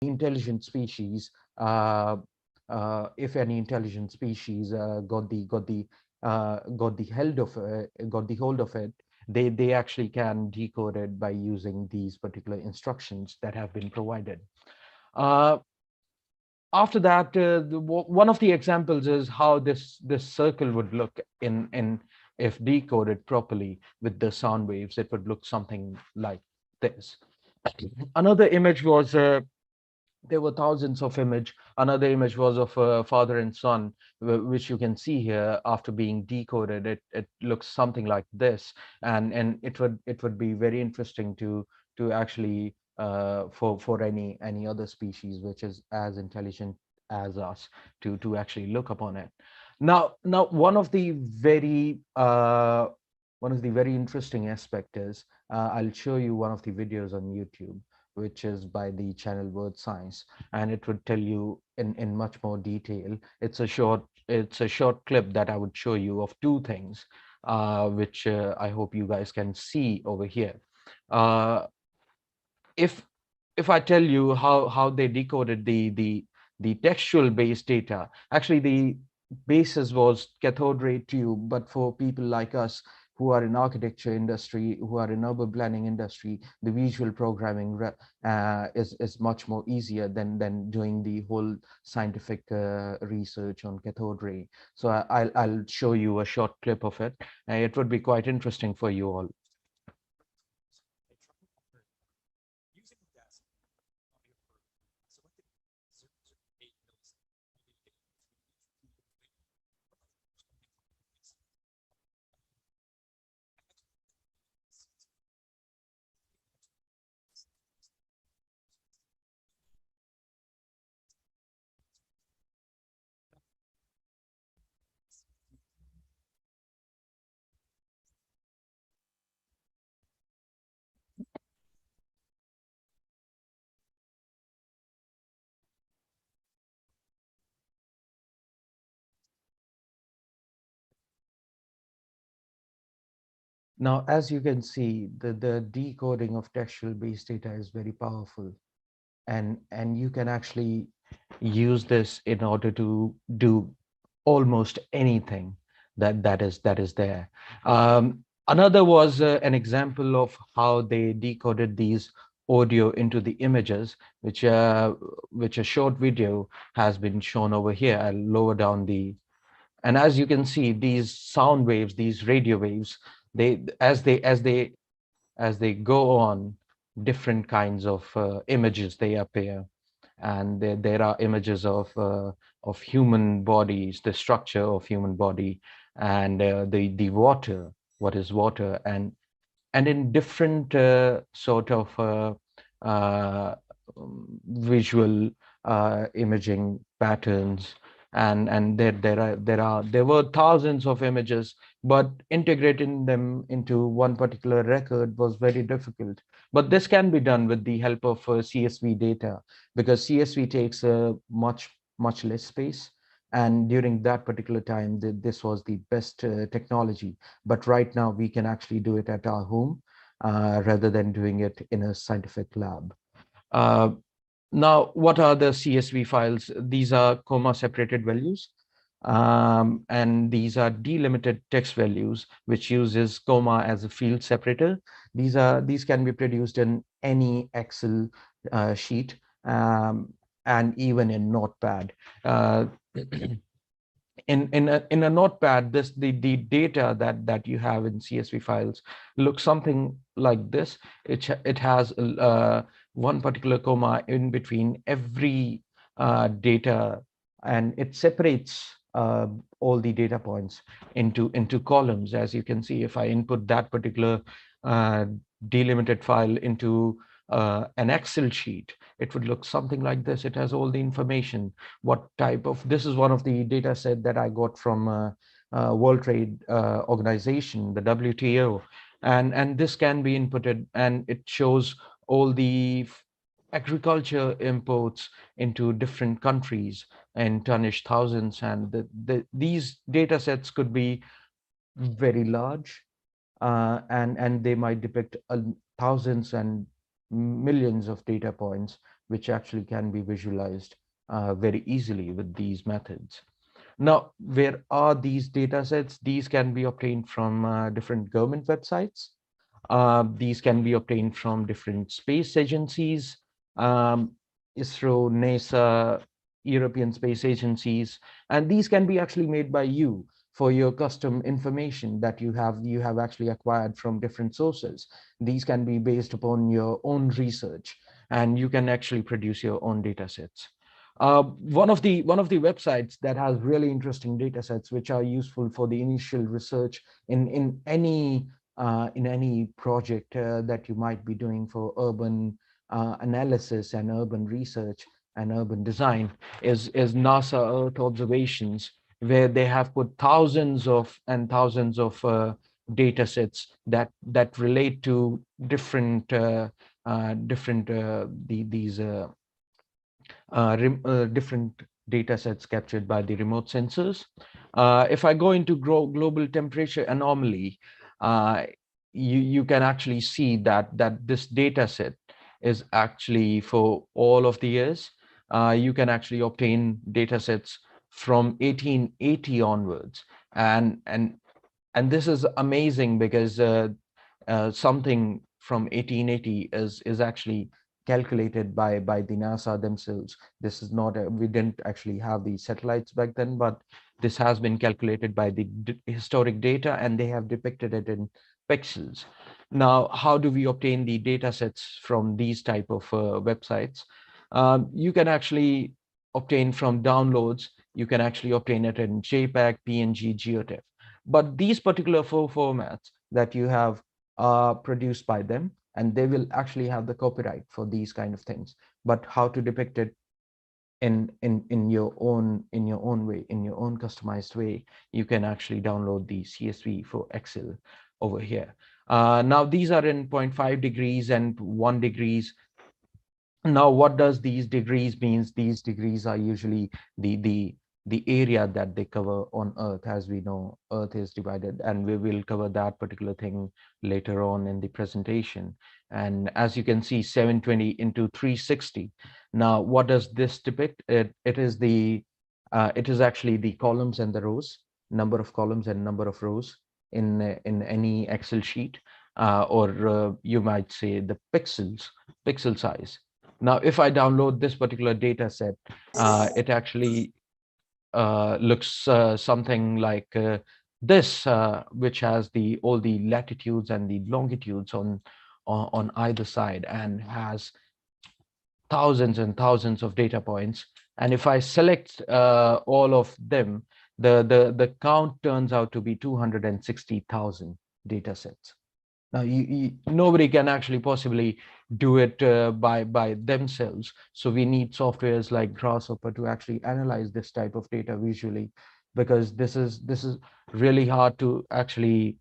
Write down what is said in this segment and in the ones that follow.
intelligent species, if any intelligent species got the hold of it, they actually can decode it by using these particular instructions that have been provided. Uh, After that, one of the examples is how this circle would look in if decoded properly with the sound waves. It would look something like this. Another image was there were thousands of image. Another image was of a father and son, which you can see here. After being decoded, it looks something like this, and it would be very interesting to actually for any other species which is as intelligent as us to actually look upon it. Now one of the very interesting aspect is I'll show you one of the videos on YouTube, which is by the channel Word Science, and it would tell you in much more detail. It's a short clip that I would show you of two things, which I hope you guys can see over here. Uh, if if I tell you how they decoded the textual based data, actually the basis was cathode ray tube, but for people like us who are in architecture industry, who are in urban planning industry, the visual programming is much more easier than doing the whole scientific research on cathode ray. So I'll show you a short clip of it. It would be quite interesting for you all. Now, as you can see, the decoding of textual based data is very powerful, and you can actually use this in order to do almost anything that is there. Another was an example of how they decoded these audio into the images, which a short video has been shown over here. I'll lower down and as you can see, these sound waves, these radio waves, they as they go on, different kinds of images they appear, and there are images of human bodies, the structure of human body, and the water, what is water, and in different sort of visual imaging patterns, and there were thousands of images, but integrating them into one particular record was very difficult. But this can be done with the help of CSV data, because CSV takes much less space, and during that particular time this was the best technology. But right now we can actually do it at our home rather than doing it in a scientific lab. Uh, Now, what are the CSV files? These are comma separated values. And these are delimited text values, which uses comma as a field separator. These can be produced in any Excel sheet, and even in Notepad. In a Notepad, the data that you have in CSV files looks something like this. It has one particular comma in between every data, and it separates all the data points into columns. As you can see, if I input that particular uh, delimited file into an Excel sheet, it would look something like this. It has all the information. What type of, this is one of the data set that I got from World Trade Organization, the WTO, and this can be inputted, and it shows all the agriculture imports into different countries in tonnage thousands, and these data sets could be very large, and they might depict thousands and millions of data points, which actually can be visualized very easily with these methods. Now, where are these data sets? These can be obtained from different government websites. These can be obtained from different space agencies, um, ISRO, NASA, European space agencies, and these can be actually made by you for your custom information that you have actually acquired from different sources. These can be based upon your own research, and you can actually produce your own data sets. One of the websites that has really interesting data sets which are useful for the initial research in any project that you might be doing for urban analysis and urban research and urban design is NASA Earth observations, where they have put thousands of and thousands of data sets that relate to these different data sets captured by the remote sensors. If I go into global temperature anomaly, uh, you can actually see that this data set is actually for all of the years. You can actually obtain data sets from 1880 onwards, and this is amazing because something from 1880 is actually calculated by the NASA themselves. This is not we didn't actually have the satellites back then, but this has been calculated by the historic data, and they have depicted it in pixels. Now, how do we obtain the data sets from these type of websites? You can actually obtain from downloads. You can actually obtain it in JPEG, PNG, GeoTIFF. But these particular four formats that you have are produced by them, and they will actually have the copyright for these kind of things. But how to depict it in your own way, in your own customized way, you can actually download the CSV for Excel over here. Now these are in 0.5 degrees and 1 degrees. Now, what does these degrees means? These degrees are usually the area that they cover on Earth. As we know, Earth is divided, and we will cover that particular thing later on in the presentation. And as you can see, 720 into 360. Now, what does this depict? It is actually the columns and the rows, number of columns and number of rows in any Excel sheet, or you might say the pixel size. Now, if I download this particular data set, it actually looks something like this, which has all the latitudes and the longitudes on either side, and has thousands and thousands of data points. And if I select all of them, the count turns out to be 260,000 data sets. Now, nobody can actually possibly do it by themselves. So we need softwares like Grasshopper to actually analyze this type of data visually, because this is really hard to actually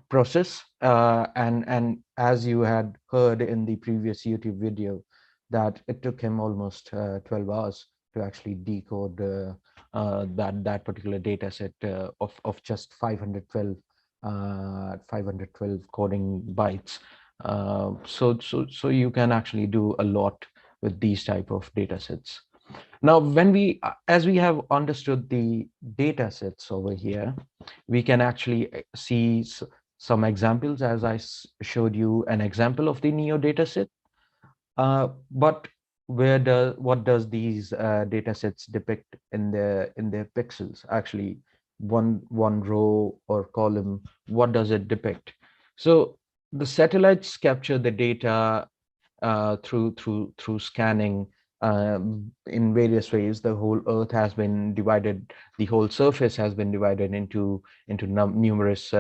process. And as you had heard in the previous YouTube video, that it took him almost 12 hours to actually decode that particular data set of just 512 coding bytes. So you can actually do a lot with these type of data sets. Now, as we have understood the data sets over here, we can actually see some examples, as I showed you an example of the NEO data set. But what does these data sets depict in their pixels? Actually, one row or column, what does it depict? So the satellites capture the data through scanning in various ways. The whole Earth has been divided. The whole surface has been divided into numerous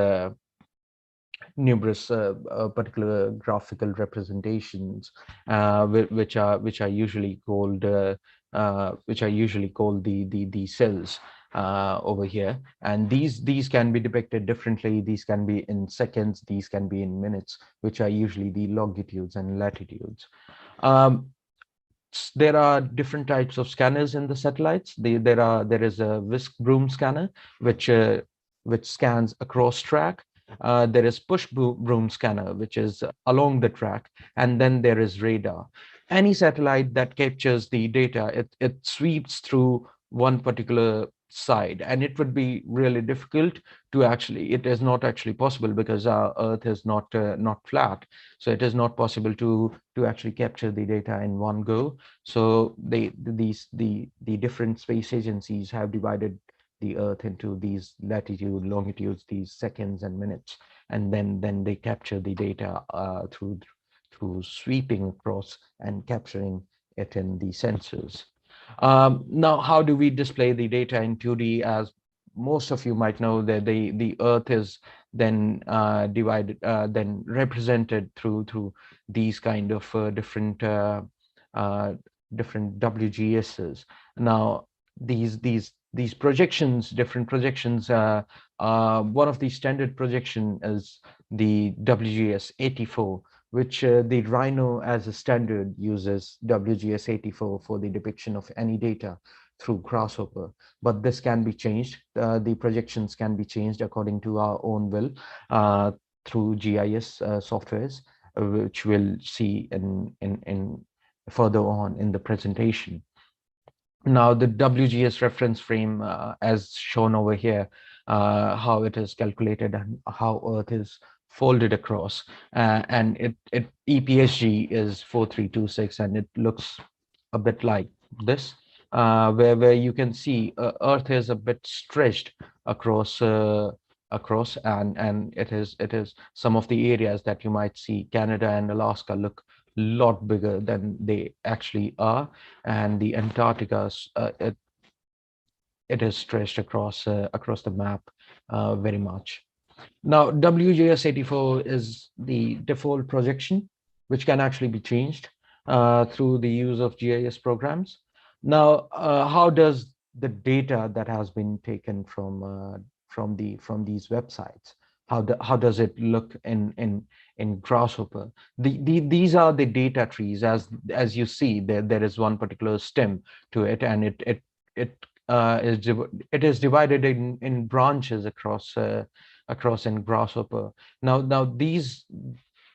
particular graphical representations, which are usually called the cells over here. And these can be depicted differently. These can be in seconds, these can be in minutes, which are usually the longitudes and latitudes. There are different types of scanners in the satellites. There is a whisk broom scanner, which scans across track. There is push broom scanner, which is along the track, and then there is radar. any satellite that captures the data, it sweeps through one particular side, and it would be really difficult to actually, it is not actually possible because our Earth is not flat. So it is not possible to actually capture the data in one go. So the different space agencies have divided the Earth into these latitude, longitudes, these seconds and minutes, and then they capture the data through sweeping across and capturing it in the sensors. Now, how do we display the data in 2D? As most of you might know, that the Earth is then then represented through these kind of uh, different WGSs. Now, these projections, different projections. One of the standard projection is the WGS 84, which the Rhino as a standard uses WGS 84 for the depiction of any data through Grasshopper. But this can be changed. The projections can be changed according to our own will through GIS softwares, which we'll see in further on in the presentation. Now, the WGS reference frame, as shown over here, how it is calculated and how Earth is folded across, and EPSG is 4326, and it looks a bit like this, where you can see Earth is a bit stretched across and it is some of the areas that you might see Canada and Alaska look a lot bigger than they actually are, and the Antarctica, it is stretched across the map very much. Now, WGS 84 is the default projection, which can actually be changed through the use of GIS programs. Now, how does the data that has been taken from these websites, how does it look in Grasshopper? These are the data trees. As you see, there is one particular stem to it, and it is divided in branches across in Grasshopper. Now these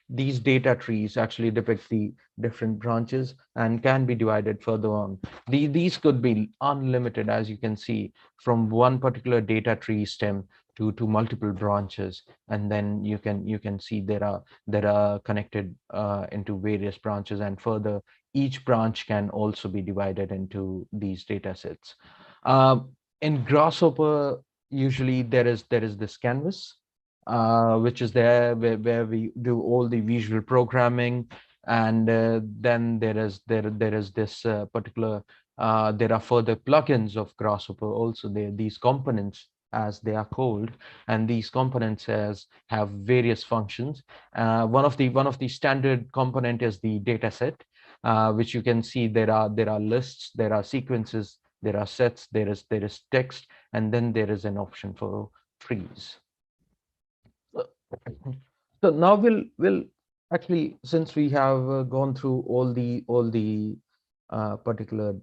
data trees actually depict the different branches and can be divided further on. These could be unlimited, as you can see, from one particular data tree stem to multiple branches, and then you can see there are connected into various branches, and further each branch can also be divided into these data sets. In Grasshopper, usually there is this canvas which is there where we do all the visual programming, and then there is this particular there are further plugins of Grasshopper also. These components, as they are called, and these components have various functions. One of the standard component is the data set, which you can see there are lists, there are sequences, there are sets, there is text, and then there is an option for trees. So now we'll actually, since we have gone through all the particular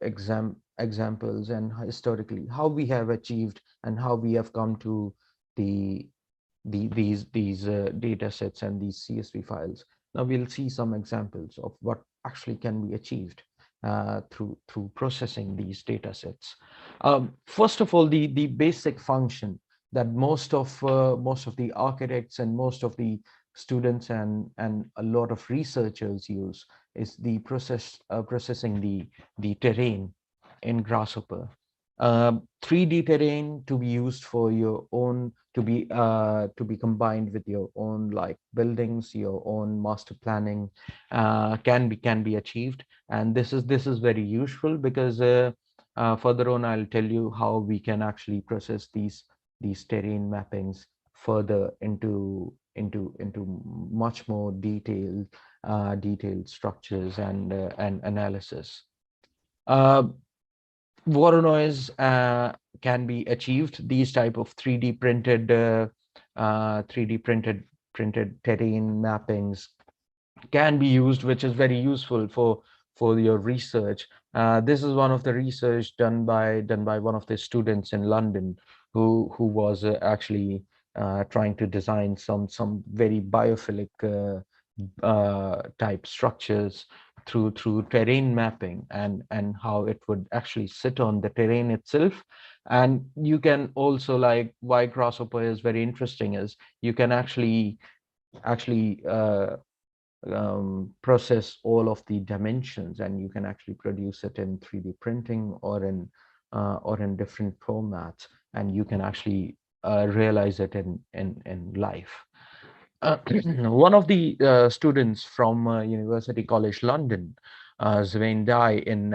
examples and historically how we have achieved and how we have come to the these data sets and these CSV files. Now we'll see some examples of what actually can be achieved through processing these data sets. First of all, the basic function that most of the architects and most of the students and a lot of researchers use is the processing the terrain in Grasshopper. 3D terrain to be used for your own, to be combined with your own, like buildings, your own master planning, can be achieved, and this is very useful because further on I'll tell you how we can actually process these terrain mappings further into much more detailed structures and analysis. Water noise can be achieved. These type of 3D printed 3D printed terrain mappings can be used, which is very useful for your research. This is one of the research done by one of the students in London who was actually trying to design some very biophilic type structures through terrain mapping, and how it would actually sit on the terrain itself. And you can also, like, why Grasshopper is very interesting is you can actually process all of the dimensions, and you can actually produce it in 3D printing or in different formats, and you can actually realize it in life. One of the students from University College London, Zwain Dai, in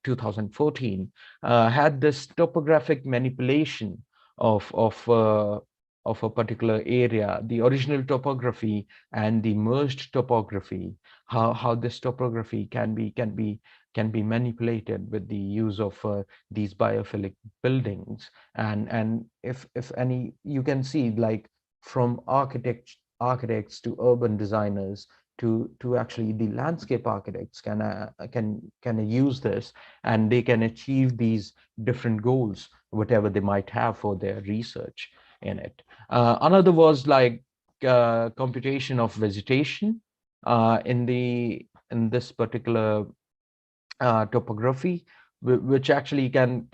2014, had this topographic manipulation of of uh, of a particular area, the original topography and the merged topography. How this topography can be manipulated with the use of these biophilic buildings. And if any, you can see, like, from architects to urban designers to actually the landscape architects can use this, and they can achieve these different goals, whatever they might have for their research in it. Another was like computation of vegetation in this particular topography, which actually can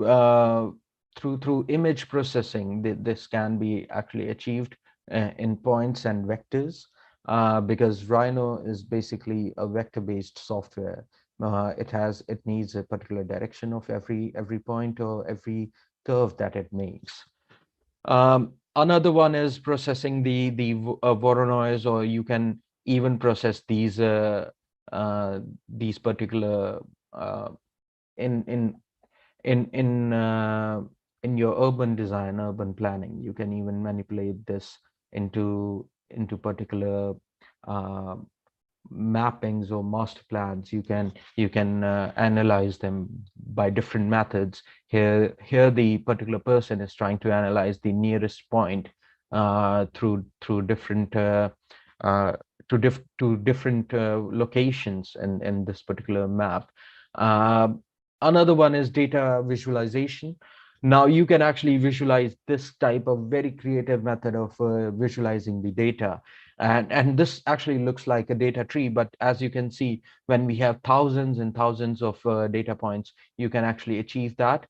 uh, through image processing, this can be actually achieved in points and vectors, because Rhino is basically a vector-based software. It needs a particular direction of every point or every curve that it makes. Another one is processing the Voronoi, or you can even process these particular uh, in in in in uh, in your urban design, urban planning. You can even manipulate this into particular uh, mappings or master plans. You can analyze them by different methods. Here the particular person is trying to analyze the nearest point through different uh, to different locations in this particular map. uh, Another one is data visualization. Now you can actually visualize this type of very creative method of visualizing the data. And this actually looks like a data tree, but as you can see, when we have thousands and thousands of data points, you can actually achieve that,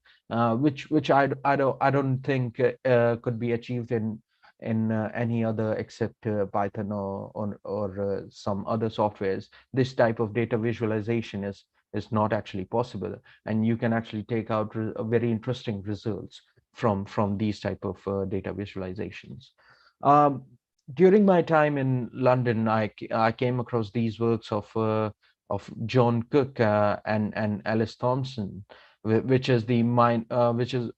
which I don't think could be achieved in any other except Python or some other softwares. This type of data visualization is not actually possible, and you can actually take out very interesting results from these type of data visualizations. Um, During my time in London, I came across these works of John Cook and Alice Thompson, which is the mind which is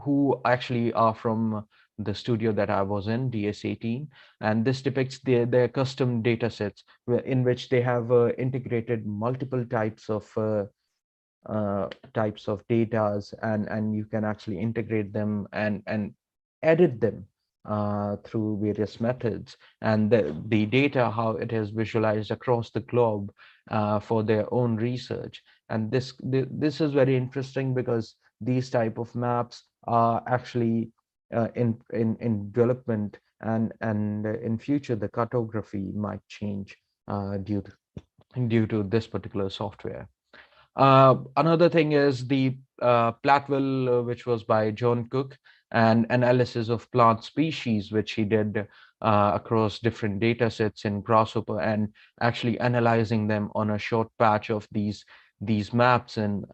who actually are from the studio that I was in, DS18, and this depicts their custom data sets in which they have integrated multiple types of datas, and you can actually integrate them and edit them through various methods, and the data, how it is visualized across the globe for their own research. And this is very interesting because these type of maps are actually in development, and in future the cartography might change due to this particular software. Another thing is the Platteville, which was by John Cook, and analysis of plant species, which he did across different data sets in Grasshopper, and actually analyzing them on a short patch of these maps, and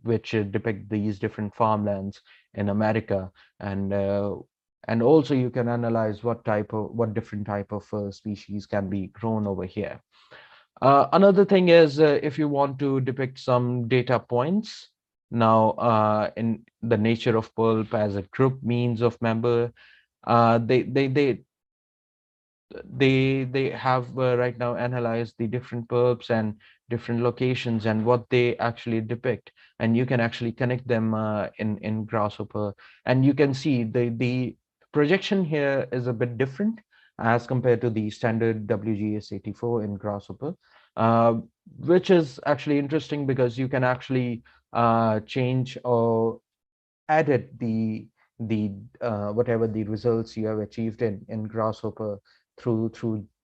which depict these different farmlands in America. And also you can analyze what different type of species can be grown over here. Another thing is, if you want to depict some data points, now in the nature of pulp as a group means of member, uh, they they they they have right now analyzed the different pulps and different locations and what they actually depict, and you can actually connect them in Grasshopper, and you can see the projection here is a bit different as compared to the standard WGS84 in Grasshopper, uh, which is actually interesting because you can actually change or edit the whatever the results you have achieved in Grasshopper through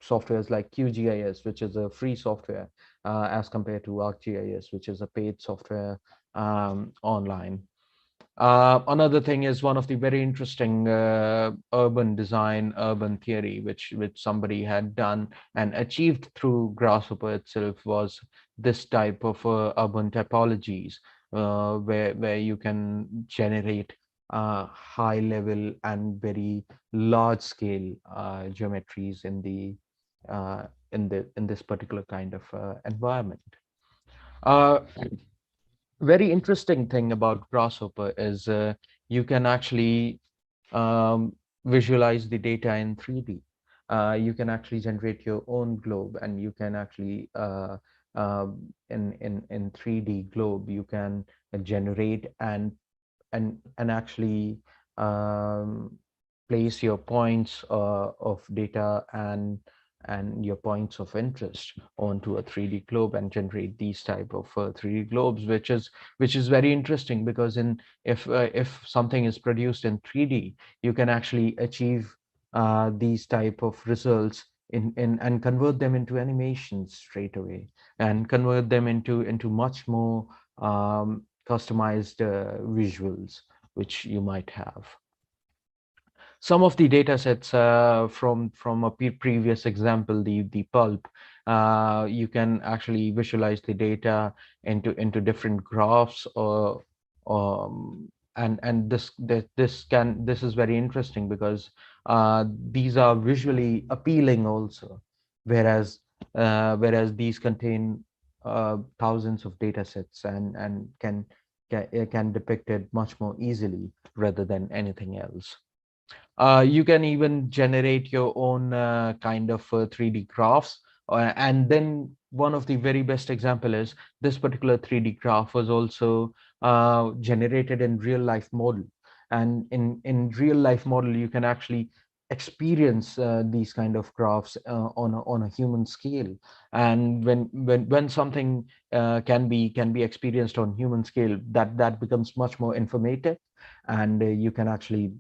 softwares like QGIS, which is a free software, as compared to ArcGIS, which is a paid software online. Another thing is one of the very interesting urban design, urban theory, which somebody had done and achieved through Grasshopper itself, was this type of urban topologies, where you can generate high level and very large scale geometries in this particular kind of environment. Uh, Very interesting thing about Grasshopper is you can actually visualize the data in 3D. You can actually generate your own globe, and you can actually in 3D globe you can generate and actually um, place your points of data and your points of interest onto a 3D globe and generate these type of 3D globes, which is very interesting, because if something is produced in 3D, you can actually achieve these type of results in and convert them into animations straight away, and convert them into much more customized visuals which you might have. Some of the data sets from a previous example, the pulp, you can actually visualize the data into different graphs, or and this is very interesting, because these are visually appealing also, whereas these contain thousands of data sets, and can depict it much more easily rather than anything else. You can even generate your own kind of 3D graphs. And then one of the very best example is this particular 3D graph was also generated in real life model. And in real life model, you can actually experience these kind of graphs on a human scale. And when something can be experienced on human scale, that becomes much more informative, and you can actually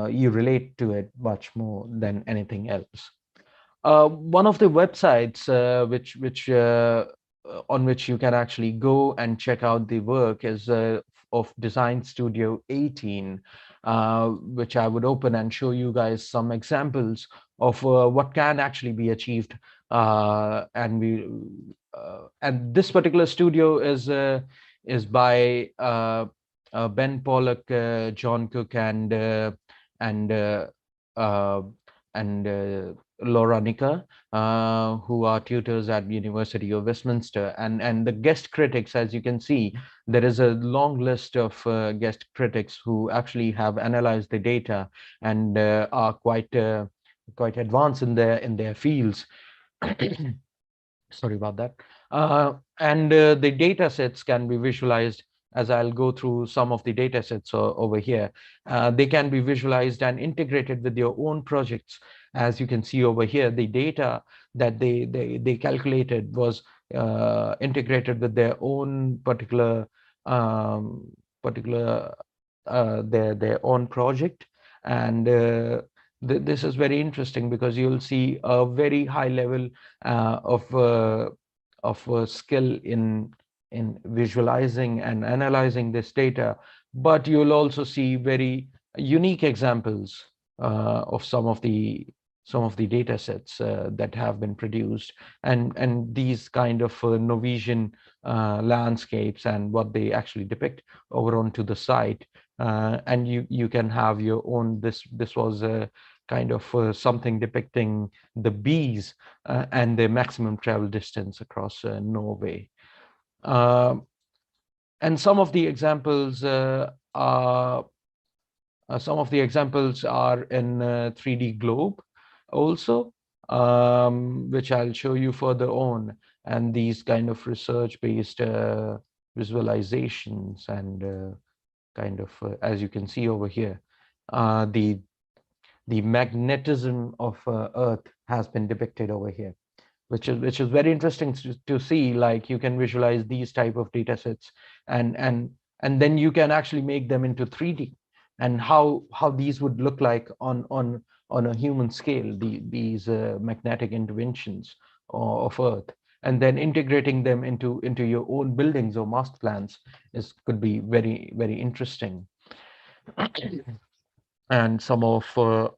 you relate to it much more than anything else. One of the websites which on which you can actually go and check out the work is of Design Studio 18, which I would open and show you guys some examples of what can actually be achieved. And this particular studio is by Ben Pollock, John Cook, and uh, and Laura Nika, who are tutors at University of Westminster. And the guest critics, as you can see, there is a long list of guest critics who actually have analyzed the data and are quite advanced in their fields. Sorry about that. And the data sets can be visualized, as I'll go through some of the data sets over here. They can be visualized and integrated with your own projects. As you can see over here, the data that they calculated was integrated with their own um, particular their own project. And this is very interesting, because you'll see a very high level of skill in visualizing and analyzing this data, but you'll also see very unique examples of some of the data sets that have been produced, and these kind of Norwegian landscapes and what they actually depict over onto the site. And you can have your own. This was a kind of something depicting the bees and their maximum travel distance across Norway. Um and some of the examples are in 3D globe also, which I'll show you further on. And these kind of research-based visualizations and kind of, as you can see over here, the magnetism of Earth has been depicted over here, which is very interesting to see. Like, you can visualize these type of data sets, and then you can actually make them into 3D, and how these would look like on a human scale, these magnetic interventions of Earth, and then integrating them into your own buildings or master plans could be very, very interesting. And some of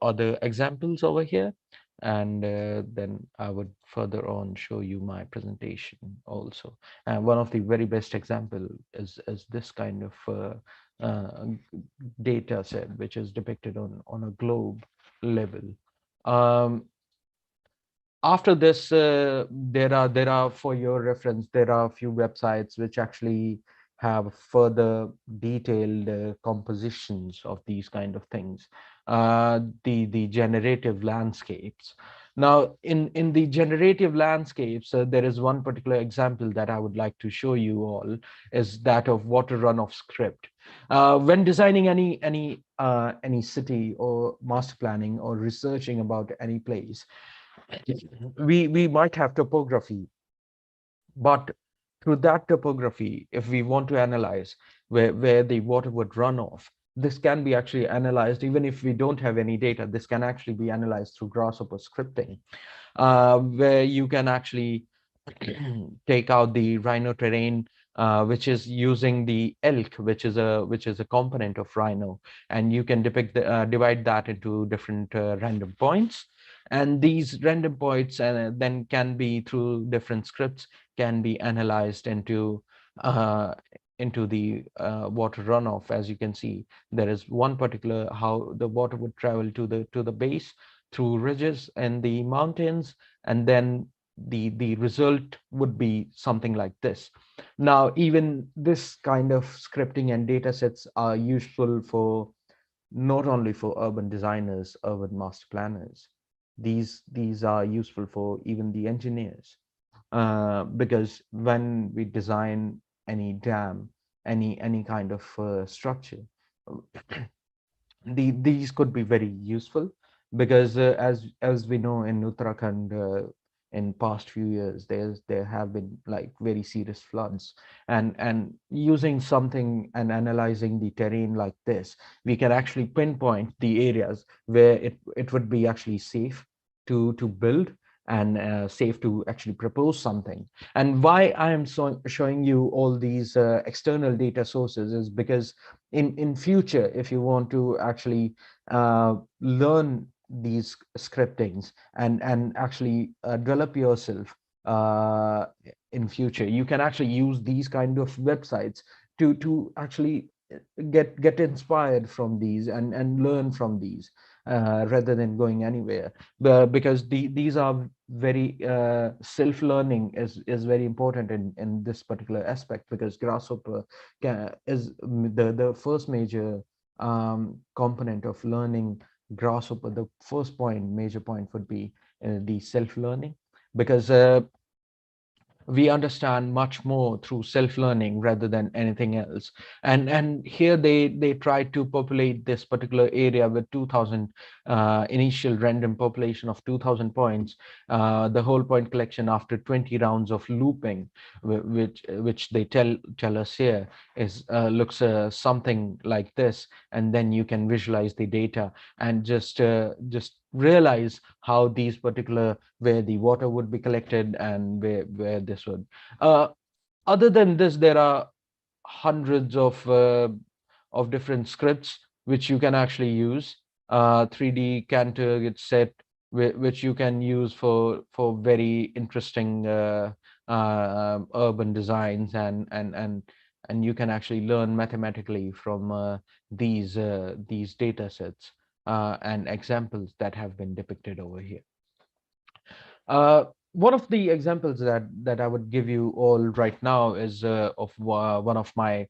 other examples over here. And then I would further on show you my presentation also. And one of the very best example is this kind of data set, which is depicted on a globe level. Um, After this, there are for your reference, there are a few websites which actually have further detailed compositions of these kind of things. The generative landscapes. Now, in the generative landscapes, there is one particular example that I would like to show you all, is that of water runoff script. When designing any city or master planning or researching about any place, we might have topography, but through that topography, if we want to analyze where the water would run off, this can be actually analyzed. Even if we don't have any data, this can actually be analyzed through Grasshopper scripting, where you can actually take out the rhino terrain, which is using the elk, which is a component of rhino, and you can divide that into different random points. And these random points then can be, through different scripts, can be analyzed uh, into the water runoff. As you can see, there is one particular how the water would travel to the base through ridges and the mountains, and then the result would be something like this. Now, even this kind of scripting and data sets are useful for not only for urban designers, urban master planners. These are useful for even the engineers, because when we design any dam, any kind of structure, these could be very useful, because as we know, in Uttarakhand, in past few years, there have been like very serious floods, and using something and analyzing the terrain like this, we can actually pinpoint the areas where it would be actually safe to build, and safe to actually propose something. And why I am showing you all these external data sources is because in future, if you want to actually learn these scriptings and actually develop yourself uh, in future, you can actually use these kind of websites to actually get inspired from these and learn from these, rather than going anywhere. Because these are very self-learning is very important in this particular aspect, because Grasshopper is the first major component of learning Grasshopper. The first major point would be the self-learning, because we understand much more through self-learning rather than anything else. And here they tried to populate this particular area with 2000 initial random population of 2000 points, the whole point collection after 20 rounds of looping, which they tell us here is looks something like this. And then you can visualize the data and just realize how these particular, where the water would be collected and where this would. Other than this, there are hundreds of different scripts which you can actually use. 3D Cantor set, which you can use for very interesting urban designs, and you can actually learn mathematically from these data sets and examples that have been depicted over here. One of the examples that I would give you all right now is of one of my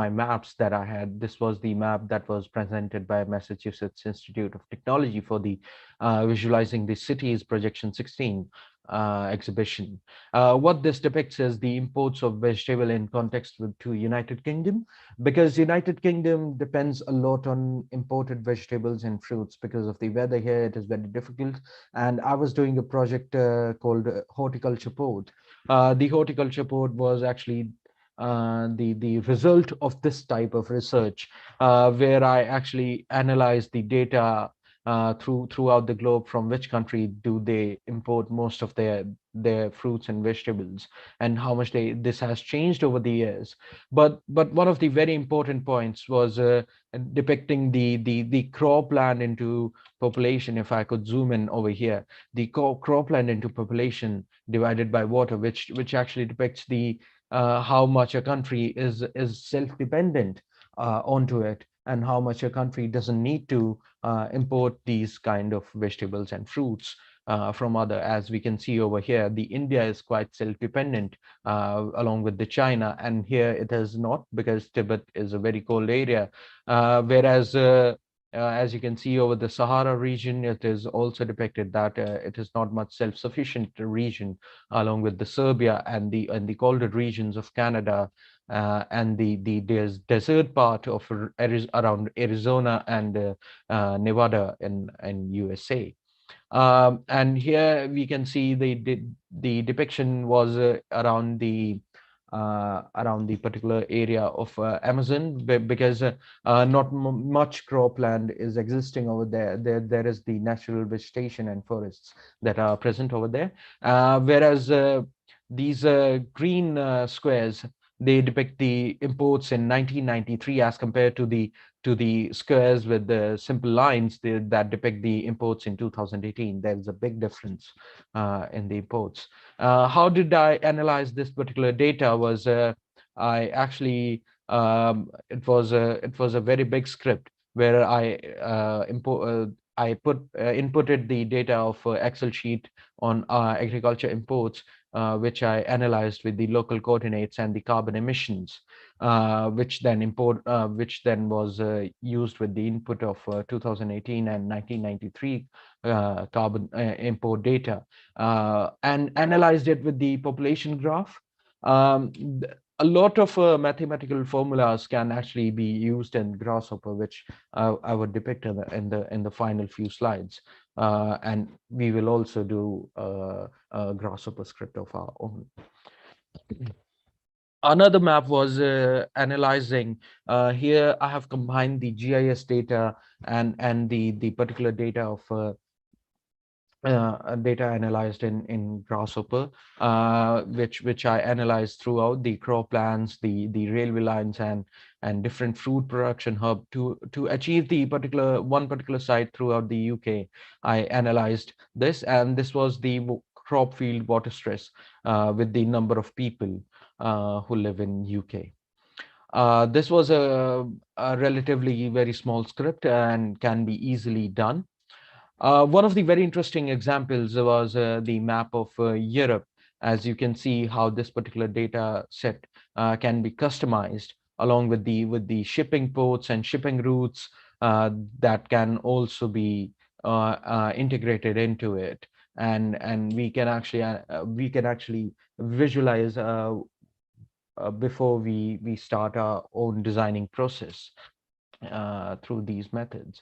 maps that I had. This was the map that was presented by Massachusetts Institute of Technology for the Visualizing the Cities Projection 16 exhibition. What this depicts is the imports of vegetable in context to United Kingdom, because United Kingdom depends a lot on imported vegetables and fruits. Because of the weather here, it is very difficult. And I was doing a project called Horticulture Port. The Horticulture Port was actually the result of this type of research, where I actually analyzed the data throughout the globe, from which country do they import most of their fruits and vegetables, and how much this has changed over the years. But one of the very important points was depicting the cropland into population. If I could zoom in over here, the cropland into population divided by water, which actually depicts the how much a country is self-dependent onto it, and how much a country doesn't need to import these kind of vegetables and fruits from other. As we can see over here, the India is quite self-dependent along with the China, and here it is not, because Tibet is a very cold area, whereas as you can see over the Sahara region, it is also depicted that it is not much self-sufficient region, along with the Serbia and the colder regions of Canada, and the desert part of around Arizona and Nevada in USA. And here we can see the depiction was around the particular area of Amazon, because not much cropland is existing over there. There is the natural vegetation and forests that are present over there, whereas these green squares, they depict the imports in 1993 as compared to the squares with the simple lines that depict the imports in 2018. There's a big difference in the imports. How did I analyze this particular data? Was I actually it was a very big script where I inputted the data of Excel sheet on agriculture imports, which I analyzed with the local coordinates and the carbon emissions, which then was used with the input of 2018 and 1993 carbon import data, and analyzed it with the population graph. A lot of mathematical formulas can actually be used in Grasshopper, which I would depict in the final few slides. And we will also do a Grasshopper script of our own. Another map was analyzing. Here I have combined the GIS data and the particular data of data analyzed in Grasshopper, which I analyzed throughout the croplands, the railway lines, and different fruit production hub to achieve the one particular site throughout the UK. I analyzed this, and this was the crop field water stress with the number of people who live in UK. This was a relatively very small script and can be easily done. One of the very interesting examples was the map of Europe. As you can see how this particular data set can be customized along with the shipping ports and shipping routes that can also be integrated into it. And we can actually visualize before we start our own designing process through these methods.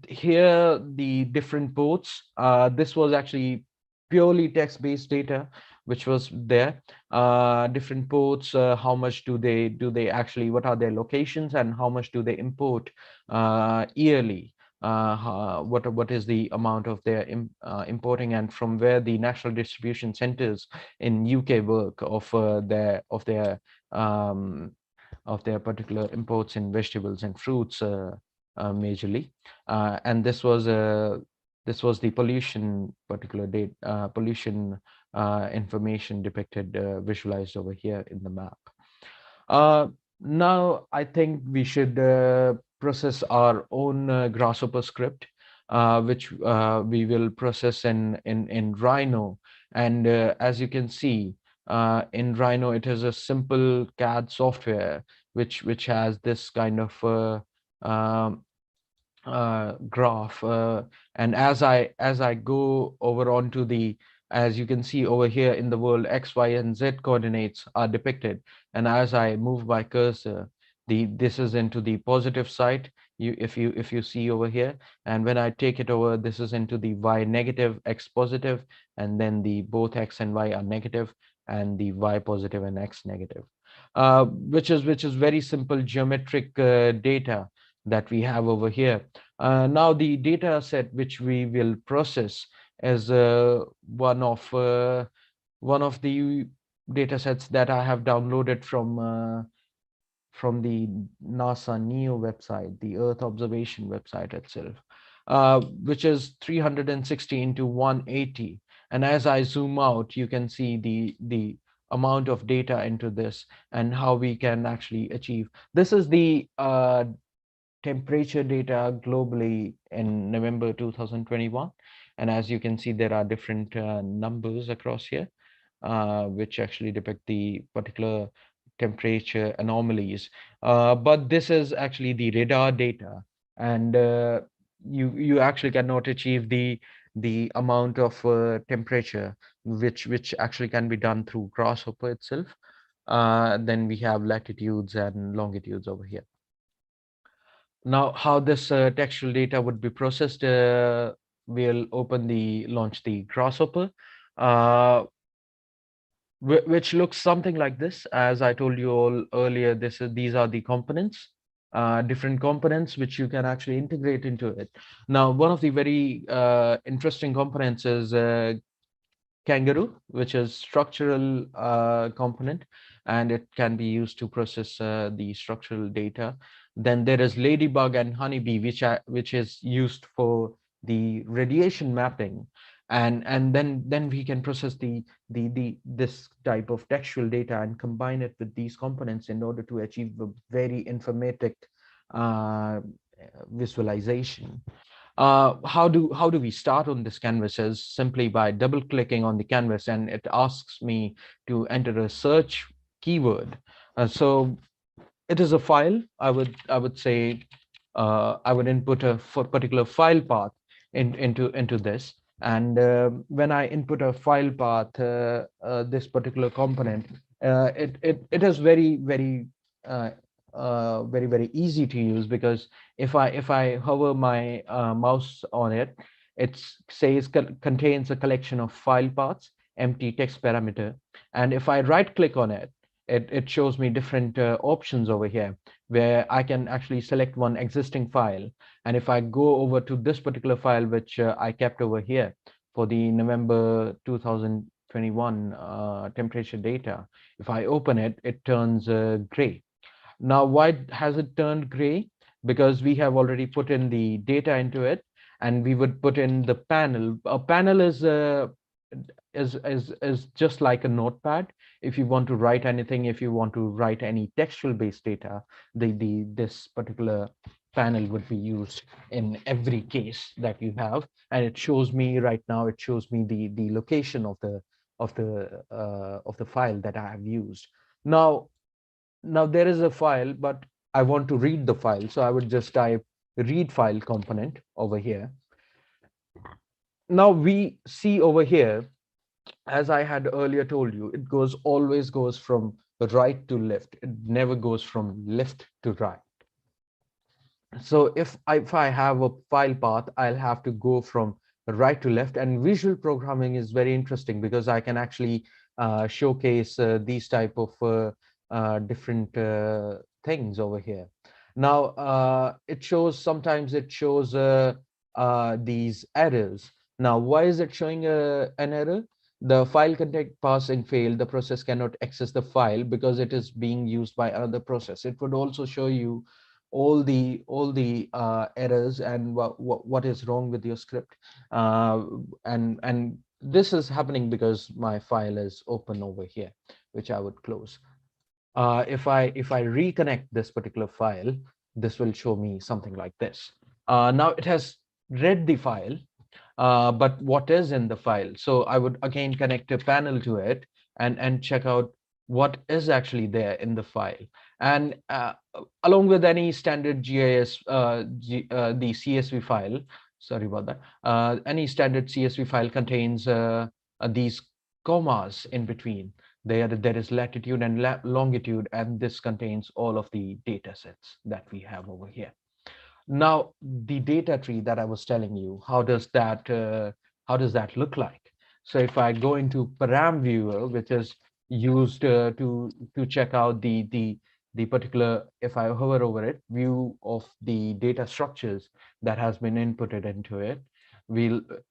Here the different ports, this was actually purely text-based data which was there. Different ports, how much do they actually, what are their locations, and how much do they import yearly, what is the amount of their importing, and from where the national distribution centers in UK work of their particular imports in vegetables and fruits majorly. And this was the pollution pollution information depicted visualized over here in the map. Now I think we should process our own Grasshopper script, which we will process in Rhino. And as you can see, in Rhino, it is a simple CAD software which has this kind of graph, and as I go over onto the, as you can see over here in the world, X, Y, and Z coordinates are depicted, and as I move my cursor, this is into the positive side, if you see over here, and when I take it over, this is into the Y negative, X positive, and then the both X and Y are negative, and the Y positive and X negative, which is very simple geometric data that we have over here. Now the data set which we will process is one of the data sets that I have downloaded from the NASA NEO website, the Earth observation website itself, which is 360 into 180. And as I zoom out, you can see the amount of data into this and how we can actually achieve. This is the temperature data globally in November 2021. And as you can see, there are different numbers across here, which actually depict the particular temperature anomalies. But this is actually the radar data, and you actually cannot achieve the amount of temperature which actually can be done through Grasshopper itself. Then we have latitudes and longitudes over here. Now, how this textual data would be processed, we'll launch the Grasshopper, uh, which looks something like this. As I told you all earlier, these are the components, different components which you can actually integrate into it. Now, one of the very interesting components is Kangaroo, which is structural component, and it can be used to process the structural data. Then there is Ladybug and Honeybee, which is used for the radiation mapping, and then we can process this type of textual data and combine it with these components in order to achieve a very informative uh, visualization. How do we start on this canvas is simply by double clicking on the canvas, and it asks me to enter a search keyword. So it is a file. I would say I would input a particular file path into this, and when I input a file path, this particular component, it is uh, very easy to use, because if I hover my mouse on it, it says contains a collection of file paths, empty text parameter, and if I right click on it, it shows me different options over here, where I can actually select one existing file. And if I go over to this particular file, which I kept over here for the November 2021 temperature data, if I open it, it turns gray. Now, why has it turned gray? Because we have already put in the data into it, and we would put in the panel. A panel is just like a notepad. If you want to write anything, if you want to write any textual based data, this particular panel would be used in every case that you have. And it shows me right now, it shows me the location of the file that I have used. Now there is a file, but I want to read the file, so I would just type read file component over here. Now we see over here, as I had earlier told you, it always goes from right to left. It never goes from left to right. So if I have a file path, I'll have to go from right to left. And visual programming is very interesting, because I can actually showcase these type of different things over here. Now sometimes it shows these errors. Now, why is it showing an error? The file content passing failed. The process cannot access the file because it is being used by another process. It would also show you all the errors and what is wrong with your script, and this is happening because my file is open over here, which I would close. If I reconnect this particular file, this will show me something like this. Now it has read the file, but what is in the file? So I would again connect a panel to it and check out what is actually there in the file. And along with any standard GIS, the CSV file, sorry about that, any standard CSV file contains these commas in between. There is latitude and longitude, and this contains all of the data sets that we have over here. Now, the data tree that I was telling you, how does that look like? So if I go into param viewer, which is used to check out the particular, if I hover over it, view of the data structures that has been inputted into it,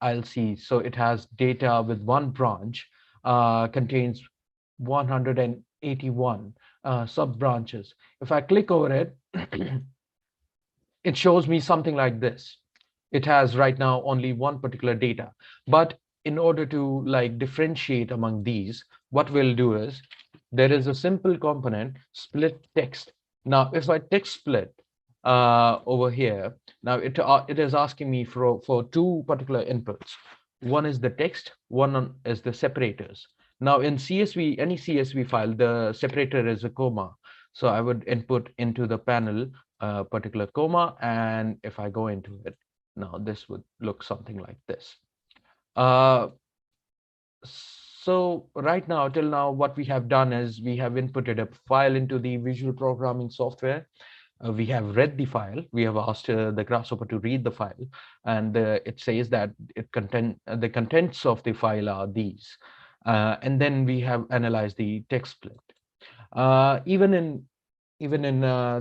I'll see. So it has data with one branch, contains 181 sub branches. If I click over it, it shows me something like this. It has right now only one particular data, but in order to like differentiate among these, what we'll do is there is a simple component split text. Now, if I text split over here, now it is asking me for two particular inputs. One is the text, is the separators. Now in CSV, any CSV file, the separator is a comma. So I would input into the panel a particular comma, and if I go into it, now this would look something like this. So right now, till now, what we have done is we have inputted a file into the visual programming software. We have read the file. We have asked the Grasshopper to read the file, and it says that the contents of the file are these. And then we have analyzed the text split. Even in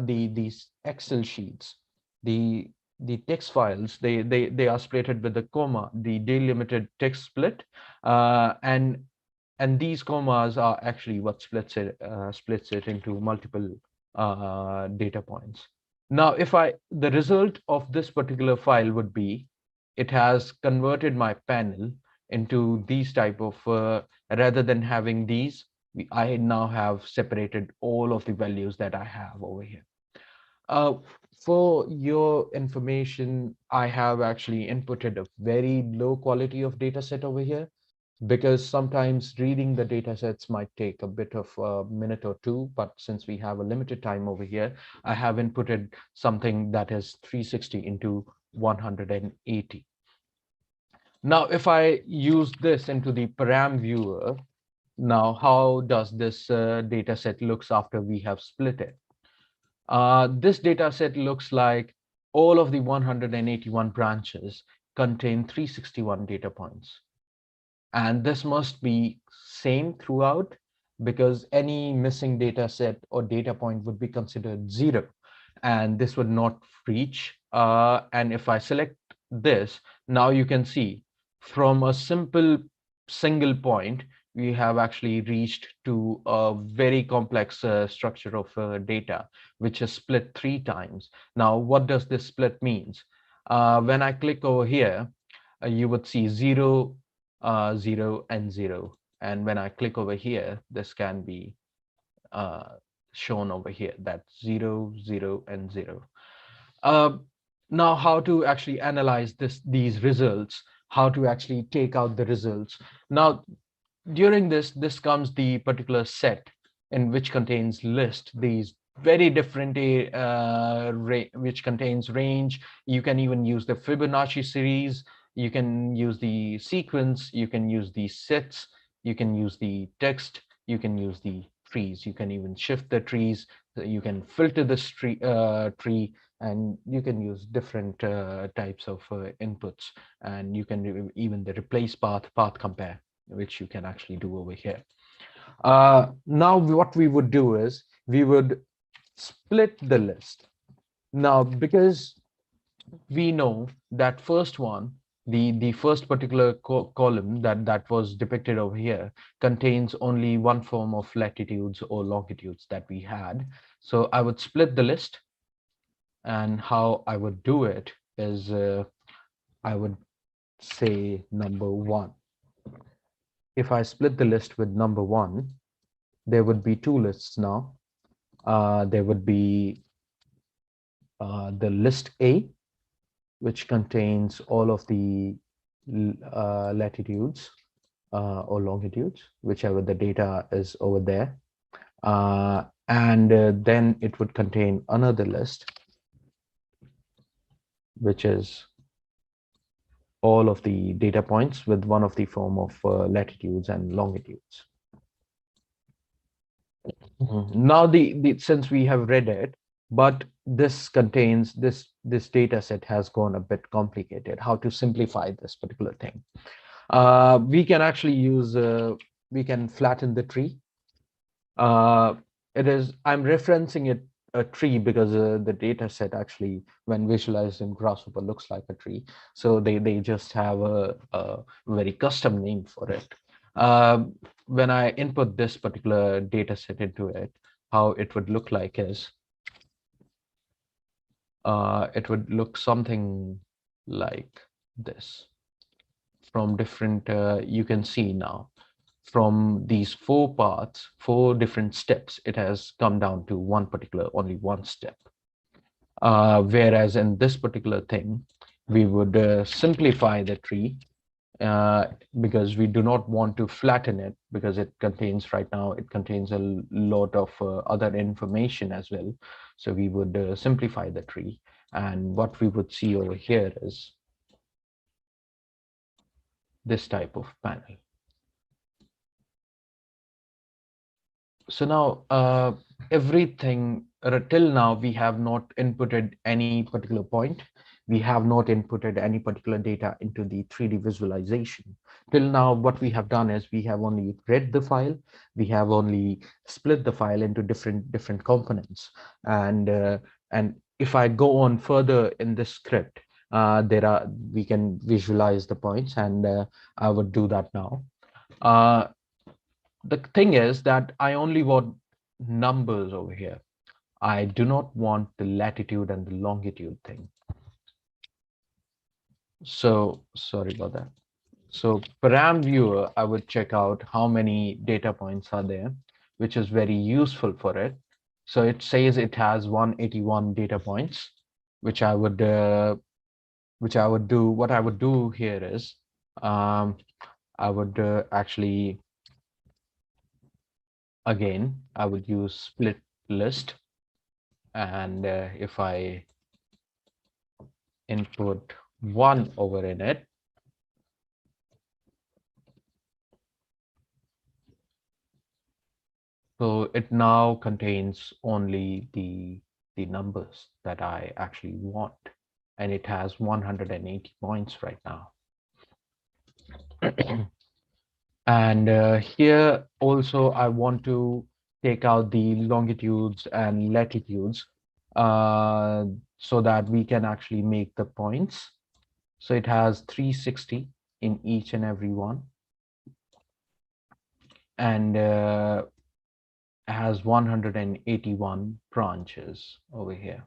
these Excel sheets, the text files, they are splitted with the comma, the delimited text split, and these commas are actually what splits it into multiple data points. Now, the result of this particular file would be, it has converted my panel into these type of, rather than having these, I now have separated all of the values that I have over here. For your information, I have actually inputted a very low quality of data set over here, because sometimes reading the data sets might take a bit of a minute or two, but since we have a limited time over here, I have inputted something that is 360 into 180. Now, if I use this into the param viewer, now how does this data set looks after we have split it? This data set looks like all of the 181 branches contain 361 data points. And this must be same throughout, because any missing data set or data point would be considered 0, and this would not reach. And if I select this, now you can see from a simple single point, we have actually reached to a very complex structure of data, which is split 3 times. Now, what does this split means? When I click over here, you would see 0, 0, and 0. And when I click over here, this can be shown over here, that's 0, 0, and 0. Now, how to actually analyze these results, how to actually take out the results. Now, during this comes the particular set in which contains list, these very different, which contains range. You can even use the Fibonacci series, you can use the sequence, you can use the sets, you can use the text, you can use the trees, you can even shift the trees, you can filter this tree, and you can use different types of inputs, and you can even the replace path compare, which you can actually do over here. Now what we would do is we would split the list. Now, because we know that first one, the first particular column that was depicted over here contains only one form of latitudes or longitudes that we had. So I would split the list, and how I would do it is I would say number 1. If I split the list with number 1, there would be 2 lists now. There would be the list A, which contains all of the latitudes or longitudes, whichever the data is over there. And then it would contain another list, which is all of the data points with one of the form of latitudes and longitudes. Now, since we have read it, but this contains this data set has gone a bit complicated. How to simplify this particular thing? We can actually use we can flatten the tree. I'm referencing it a tree because the data set actually, when visualized in Grasshopper, looks like a tree. So they just have a very custom name for it. When I input this particular data set into it, how it would look like is it would look something like this. From different, you can see now, from these four parts, four different steps, it has come down to one particular, only one step. Whereas in this particular thing, we would simplify the tree because we do not want to flatten it, because it contains right now, it contains a lot of other information as well. So we would simplify the tree. And what we would see over here is this type of panel. So now everything till now, we have not inputted any particular point. We have not inputted any particular data into the 3D visualization. Till now, what we have done is we have only read the file. We have only split the file into different components. And if I go on further in this script, we can visualize the points, and I would do that now. The thing is that I only want numbers over here. I do not want the latitude and the longitude thing. So sorry about that. So param viewer, I would check out how many data points are there, which is very useful for it. So it says it has 181 data points, which I would do. What I would do here is I would actually, again, I would use split list. And if I input 1 over in it, so it now contains only the numbers that I actually want, and it has 180 points right now. And here also I want to take out the longitudes and latitudes so that we can actually make the points. So it has 360 in each and every one, and has 181 branches over here.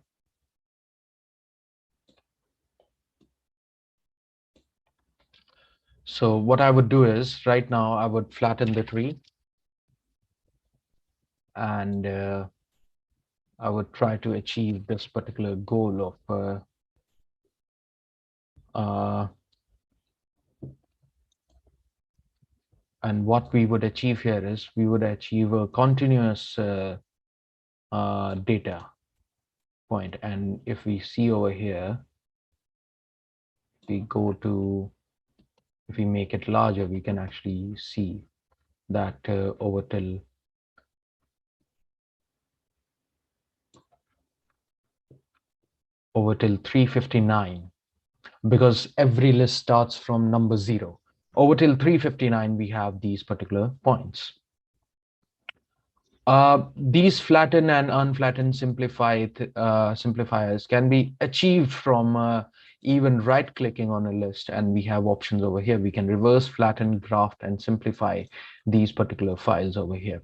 So what I would do is, right now I would flatten the tree, and I would try to achieve this particular goal of and what we would achieve here is we would achieve a continuous data point. And if we see over here, we go to, if we make it larger, we can actually see that over till 359, because every list starts from number 0. Over till 359, we have these particular points. These flatten and unflatten simplifiers can be achieved from even right-clicking on a list, and we have options over here. We can reverse, flatten, graft, and simplify these particular files over here.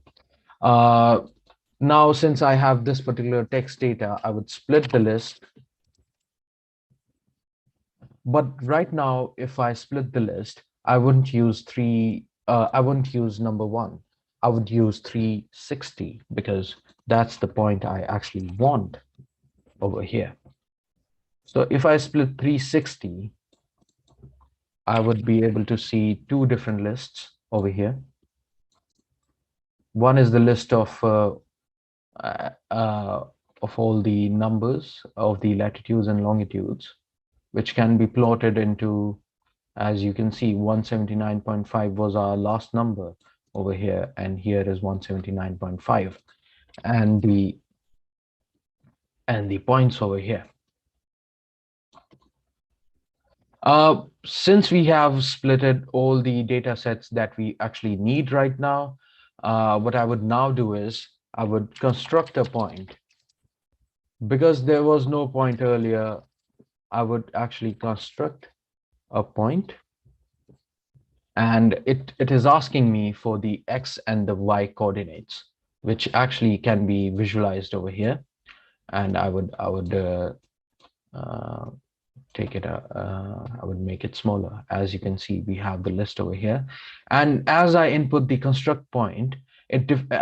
Now, since I have this particular text data, I would split the list. But right now, if I split the list, I wouldn't use I wouldn't use number 1. I would use 360 because that's the point I actually want over here. So if I split 360, I would be able to see 2 different lists over here. One is the list of all the numbers of the latitudes and longitudes, which can be plotted into, as you can see, 179.5 was our last number over here, and here is 179.5, and the points over here. Since we have splitted all the data sets that we actually need right now, what I would now do is I would construct a point. Because there was no point earlier, I would actually construct a point, and it is asking me for the X and the Y coordinates, which actually can be visualized over here. And I would uh, take it, I would make it smaller. As you can see, we have the list over here. And as I input the construct point,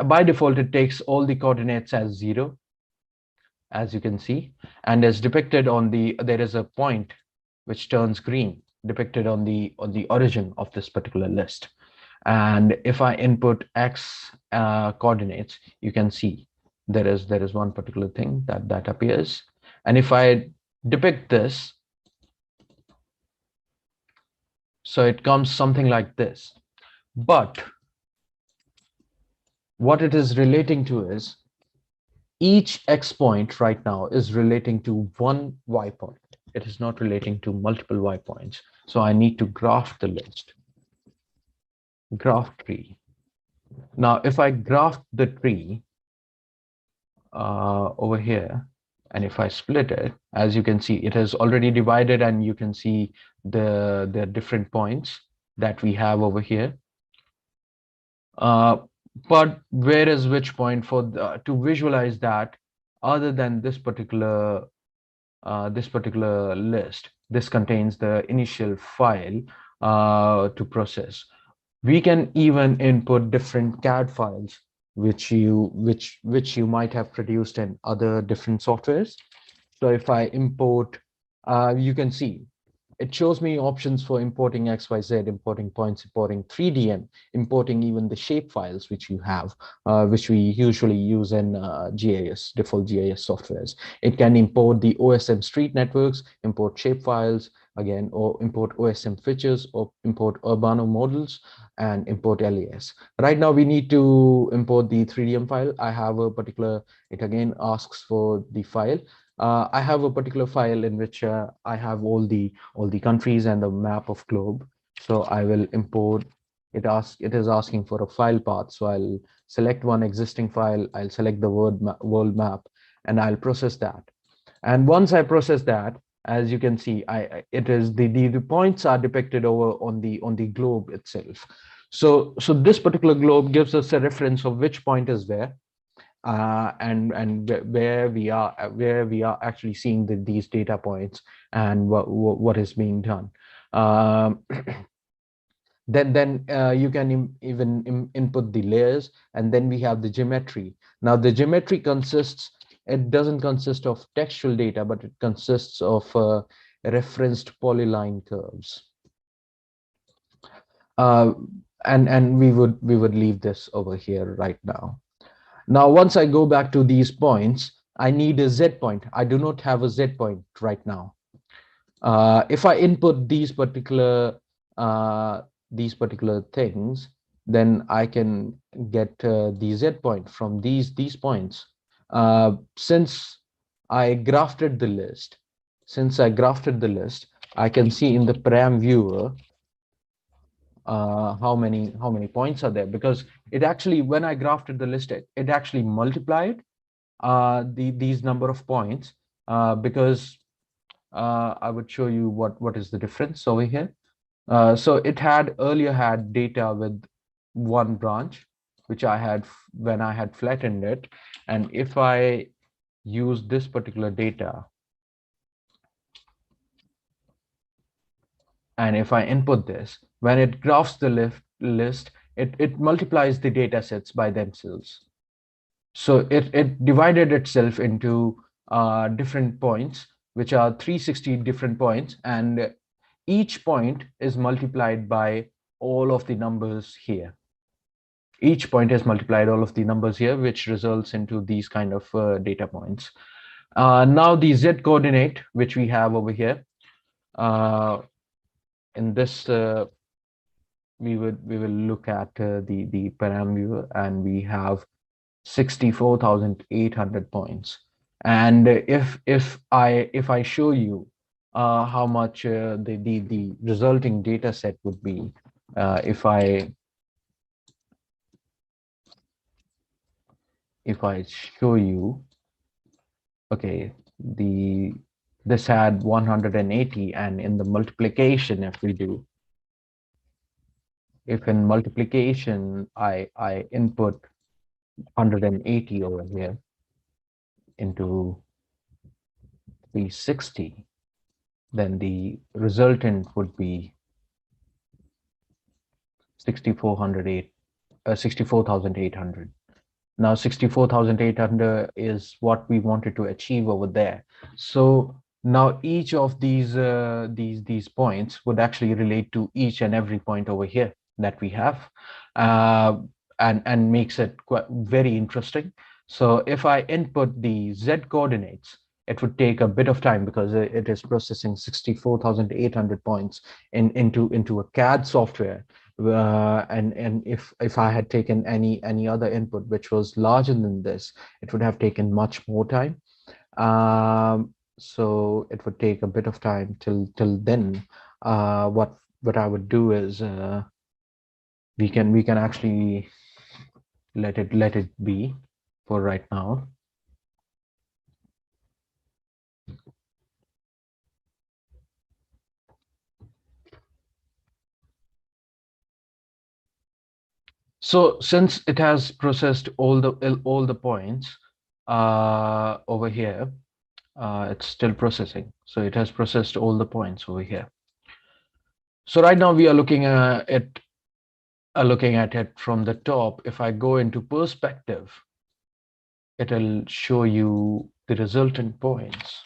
by default, it takes all the coordinates as 0, as you can see, and is depicted on there is a point which turns green depicted on the origin of this particular list. And if I input X coordinates, you can see there is one particular thing that appears. And if I depict this, so it comes something like this. But what it is relating to is each X point right now is relating to one Y point. It is not relating to multiple Y points. So I need to graph the list, graph tree. Now, if I graph the tree over here, and if I split it, as you can see, it has already divided, and you can see the different points that we have over here. But where is which point to visualize that, other than this particular list? This contains the initial file to process. We can even input different CAD files which you might have produced in other different softwares. So if I import, you can see it shows me options for importing XYZ, importing points, importing 3DM, importing even the shape files which you have, which we usually use in GIS, default GIS softwares. It can import the OSM street networks, import shape files, again, or import OSM features, or import Urbano models, and import LAS. Right now, we need to import the 3DM file. I have a particular, it again asks for the file. I have a particular file in which I have all the countries and the map of globe. So I will import. It is asking for a file path. So I'll select one existing file. I'll select the world map, and I'll process that. And once I process that, as you can see, the points are depicted over on the globe itself. So this particular globe gives us a reference of which point is where. And where we are actually seeing these data points and what is being done. Then you can even input the layers, and then we have the geometry. Now the geometry it doesn't consist of textual data, but it consists of referenced polyline curves. And we would leave this over here right now. Now, once I go back to these points, I need a Z point. I do not have a Z point right now. If I input these particular things, then I can get the Z point from these points. Since I grafted the list, I can see in the param viewer how many points are there, because it actually, when I grafted the list, it actually multiplied these number of points, because I would show you what is the difference over here. So it earlier had data with one branch, which I had when I had flattened it. And if I use this particular data, and if I input this, when it graphs the list, it multiplies the data sets by themselves. So it divided itself into different points, which are 360 different points, and each point is multiplied by all of the numbers here. Each point has multiplied all of the numbers here, which results into these kind of data points. Now the Z coordinate, which we have over here, in this, we will look at the param viewer, and we have 64,800 points. And if I show you how much the resulting data set would be, if I if I show you, okay, this had 180, and in the multiplication, if in multiplication I input 180 over here into 360, then the resultant would be 64,800. Now 64,800 is what we wanted to achieve over there. So now each of these points would actually relate to each and every point over here that we have, uh, and makes it quite very interesting. So if I input the Z coordinates, it would take a bit of time because it is processing 64,800 points into a CAD software. And if I had taken any other input which was larger than this, it would have taken much more time. So it would take a bit of time till then. What I would do is, we can actually let it be for right now. So since it has processed all the points over here, it's still processing. So it has processed all the points over here. So right now we are looking at it from the top. If I go into perspective, it'll show you the resultant points.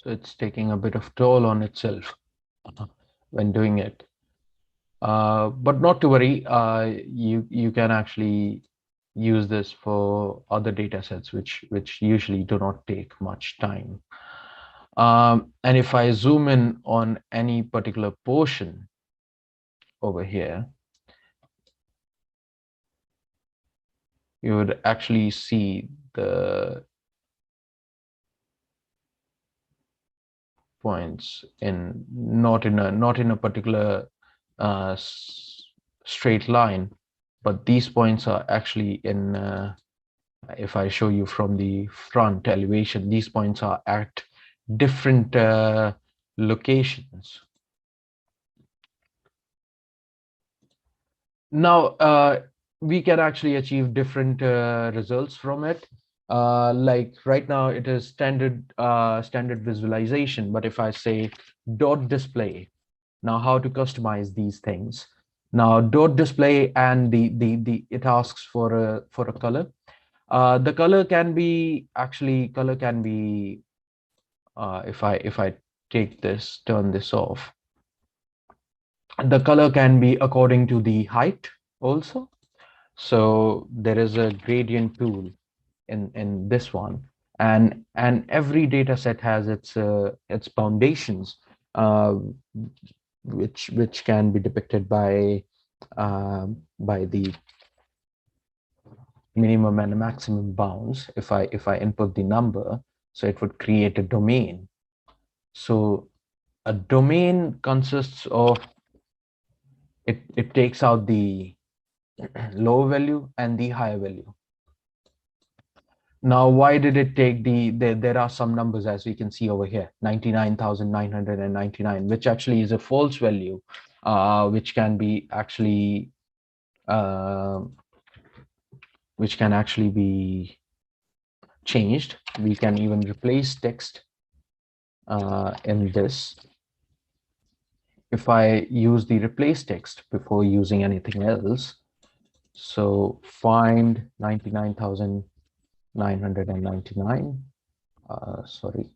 So it's taking a bit of toll on itself when doing it. But not to worry, you can actually use this for other data sets which usually do not take much time. And if I zoom in on any particular portion over here, you would actually see the points not in a particular straight line, but these points are actually in, if I show you from the front elevation, these points are at different locations. Now we can actually achieve different results from it. Like right now it is standard visualization, but if I say dot display, now how to customize these things. Now dot display, and the it asks for a color. The color can be if I take this, turn this off, the color can be according to the height also. So there is a gradient tool in this one, and every data set has its foundations, uh, which can be depicted by the minimum and maximum bounds. If I input the number, so it would create a domain. So a domain consists of, it takes out the low value and the high value. Now, why did it take there are some numbers, as we can see over here, 99,999, which actually is a false value, which can be actually, uh, which can actually be changed. We can even replace text in this. If I use the replace text before using anything else, so find 99,999, sorry,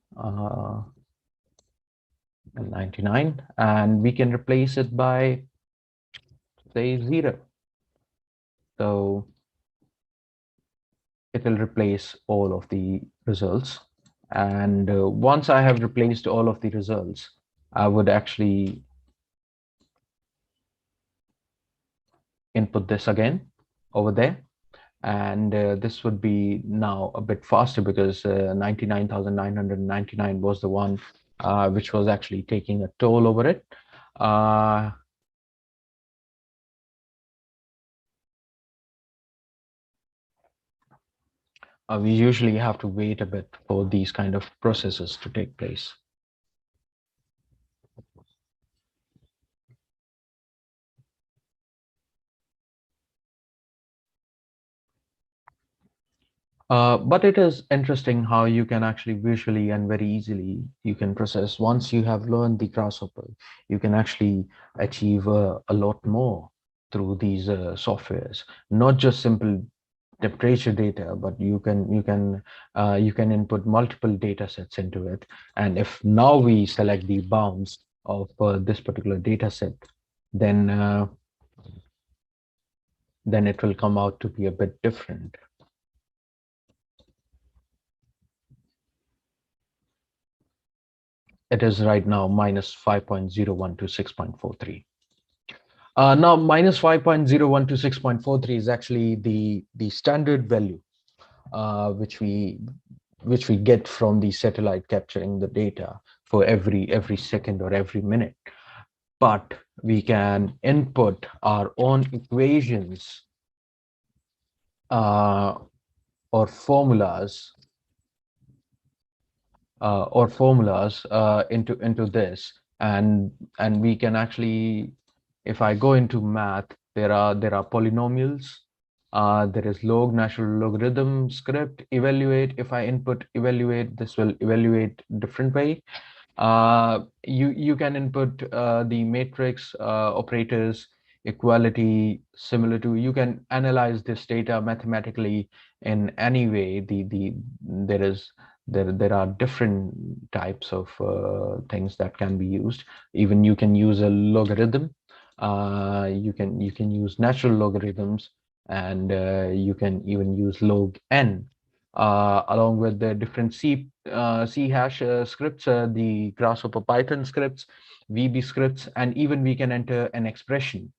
99, and we can replace it by, say, 0. So it will replace all of the results. And once I have replaced all of the results, I would actually input this again over there. And this would be now a bit faster because 99,999 was the one which was actually taking a toll over it. We usually have to wait a bit for these kind of processes to take place. But it is interesting how you can actually visually and very easily you can process. Once you have learned the grasshopper, you can actually achieve a lot more through these softwares. Not just simple temperature data, but you can input multiple data sets into it. And if now we select the bounds of this particular data set, then then it will come out to be a bit different. It is right now minus 5.01 to 6.43. Now minus 5.01 to 6.43 is actually the standard value which we get from the satellite capturing the data for every second or every minute. But we can input our own equations or formulas into this, and we can actually, if I go into math, there are polynomials, there is log, natural logarithm, script, evaluate. If I input evaluate, this will evaluate different way. You can input the matrix operators, equality, similar to, you can analyze this data mathematically in any way. There are different types of things that can be used. Even you can use a logarithm. You can use natural logarithms, and you can even use log n, along with the different C hash scripts, the Grasshopper Python scripts, VB scripts, and even we can enter an expression.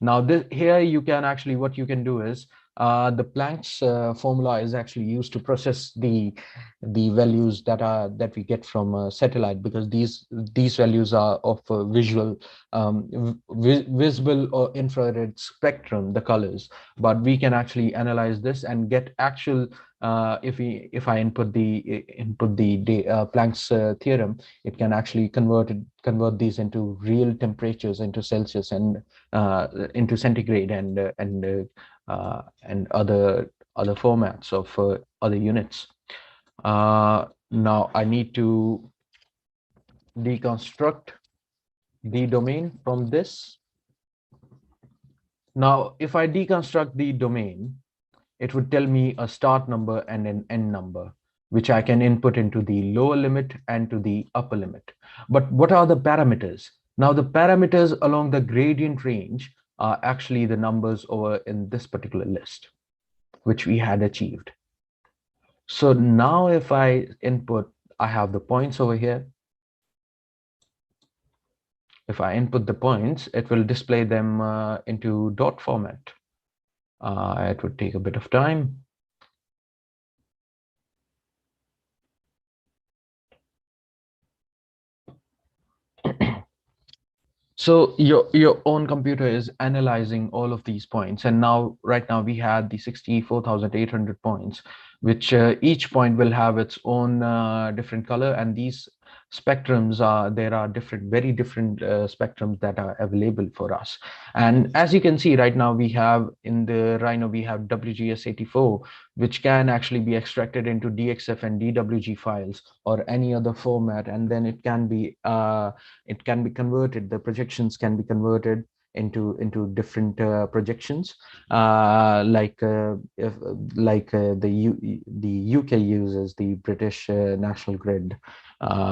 Now, here you can actually, what you can do is, the Planck's formula is actually used to process the values that we get from satellite, because these values are of visual, visible or infrared spectrum, the colors. But we can actually analyze this and get actual. If I input the Planck's theorem, it can actually convert these into real temperatures, into Celsius and into centigrade, and other formats of other units. Now I need to deconstruct the domain from this. Now, if I deconstruct the domain, it would tell me a start number and an end number, which I can input into the lower limit and to the upper limit. But what are the parameters? Now, the parameters along the gradient range are actually the numbers over in this particular list, which we had achieved. So now if I input, I have the points over here. If I input the points, it will display them into dot format. It would take a bit of time. So your own computer is analyzing all of these points, and right now we had the 64,800 points, which each point will have its own different color, and these spectrums there are very different spectrums that are available for us. And as you can see right now, we have in the Rhino, we have WGS84, which can actually be extracted into DXF and DWG files or any other format, and then it can be converted. The projections can be converted into different projections, the UK uses the British National Grid,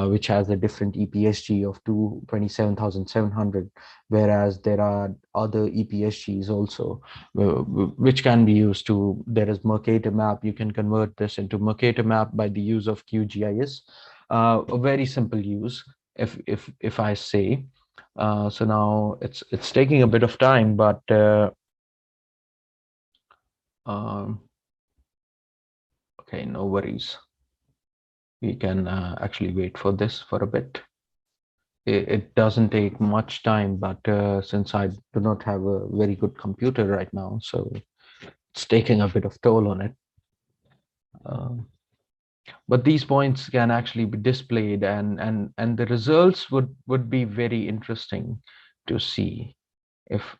which has a different EPSG of 27,700, whereas there are other EPSGs also, which can be used to. There is Mercator map. You can convert this into Mercator map by the use of QGIS. A very simple use, if I say. So now it's taking a bit of time, but okay, no worries. We can actually wait for this for a bit. It doesn't take much time, but since I do not have a very good computer right now, so it's taking a bit of toll on it. Um, but these points can actually be displayed, and the results would be very interesting to see if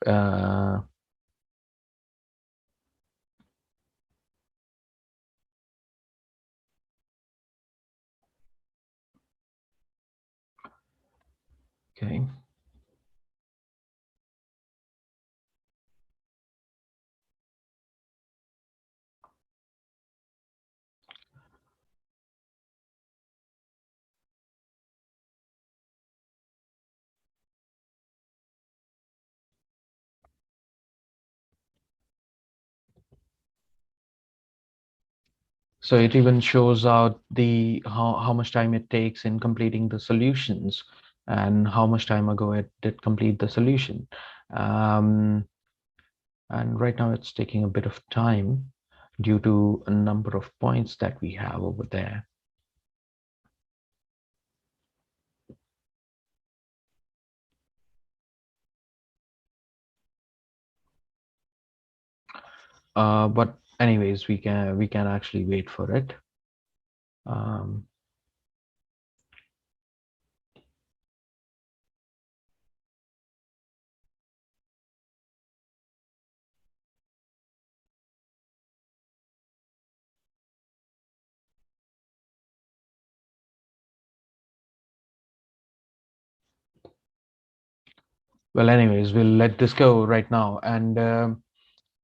okay. So it even shows out the how much time it takes in completing the solutions and how much time ago it did complete the solution. Um, and right now it's taking a bit of time due to a number of points that we have over there. But anyways, we can actually wait for it. Um, well, anyways, we'll let this go right now, and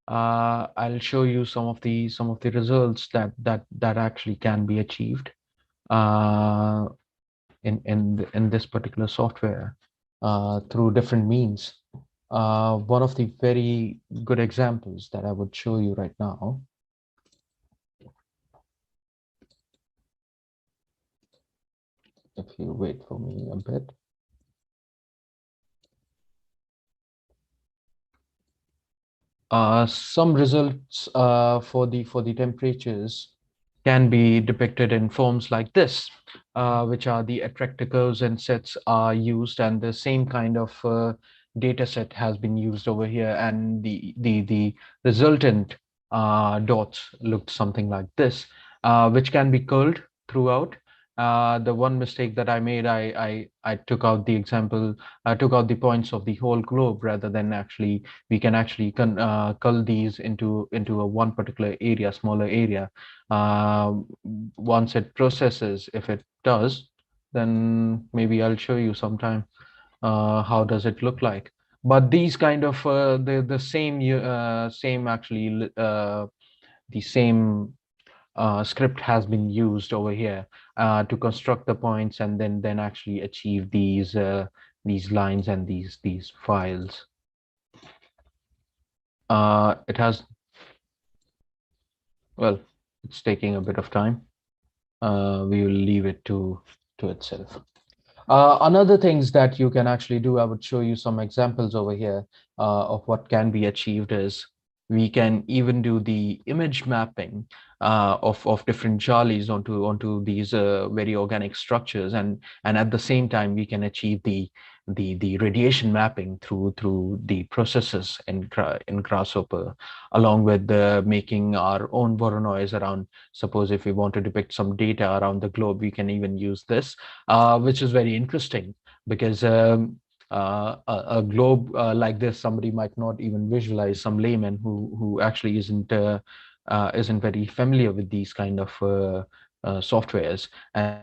I'll show you some of the results that actually can be achieved uh, in this particular software through different means. One of the very good examples that I would show you right now. If you wait for me a bit. Some results for the temperatures can be depicted in forms like this, which are the attractor curves and sets are used, and the same kind of data set has been used over here, and the resultant dots looked something like this, which can be curled throughout. The one mistake that I made, I took out the example, I took out the points of the whole globe rather than actually we can actually cull these into a one particular area, smaller area. Uh, Once it processes, if it does, then maybe I'll show you sometime how does it look like. But these kind of the same actually the same script has been used over here to construct the points and then actually achieve these lines and these files. It has, well, it's taking a bit of time. We will leave it to itself. Another things that you can actually do, I would show you some examples over here of what can be achieved is we can even do the image mapping of different jollies onto these very organic structures, and at the same time we can achieve the radiation mapping through the processes in Grasshopper, along with making our own Voronoi around. Suppose if we want to depict some data around the globe, we can even use this, which is very interesting because a globe like this, somebody might not even visualize. Some layman who actually isn't very familiar with these kind of softwares. And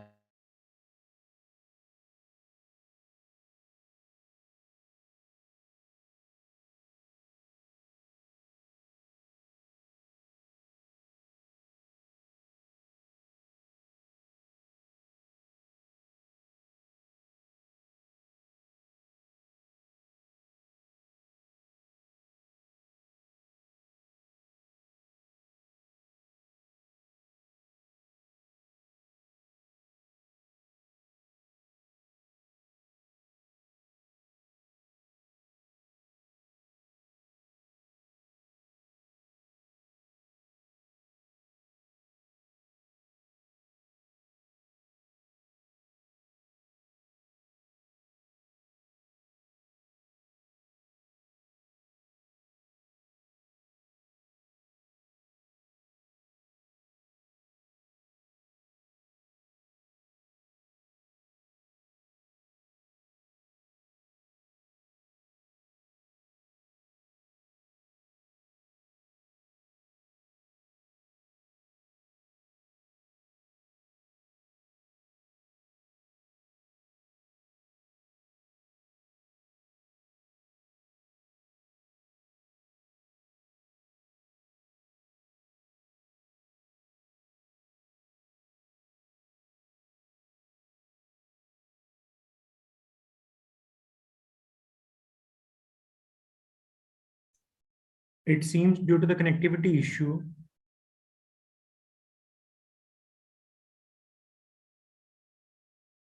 It seems due to the connectivity issue.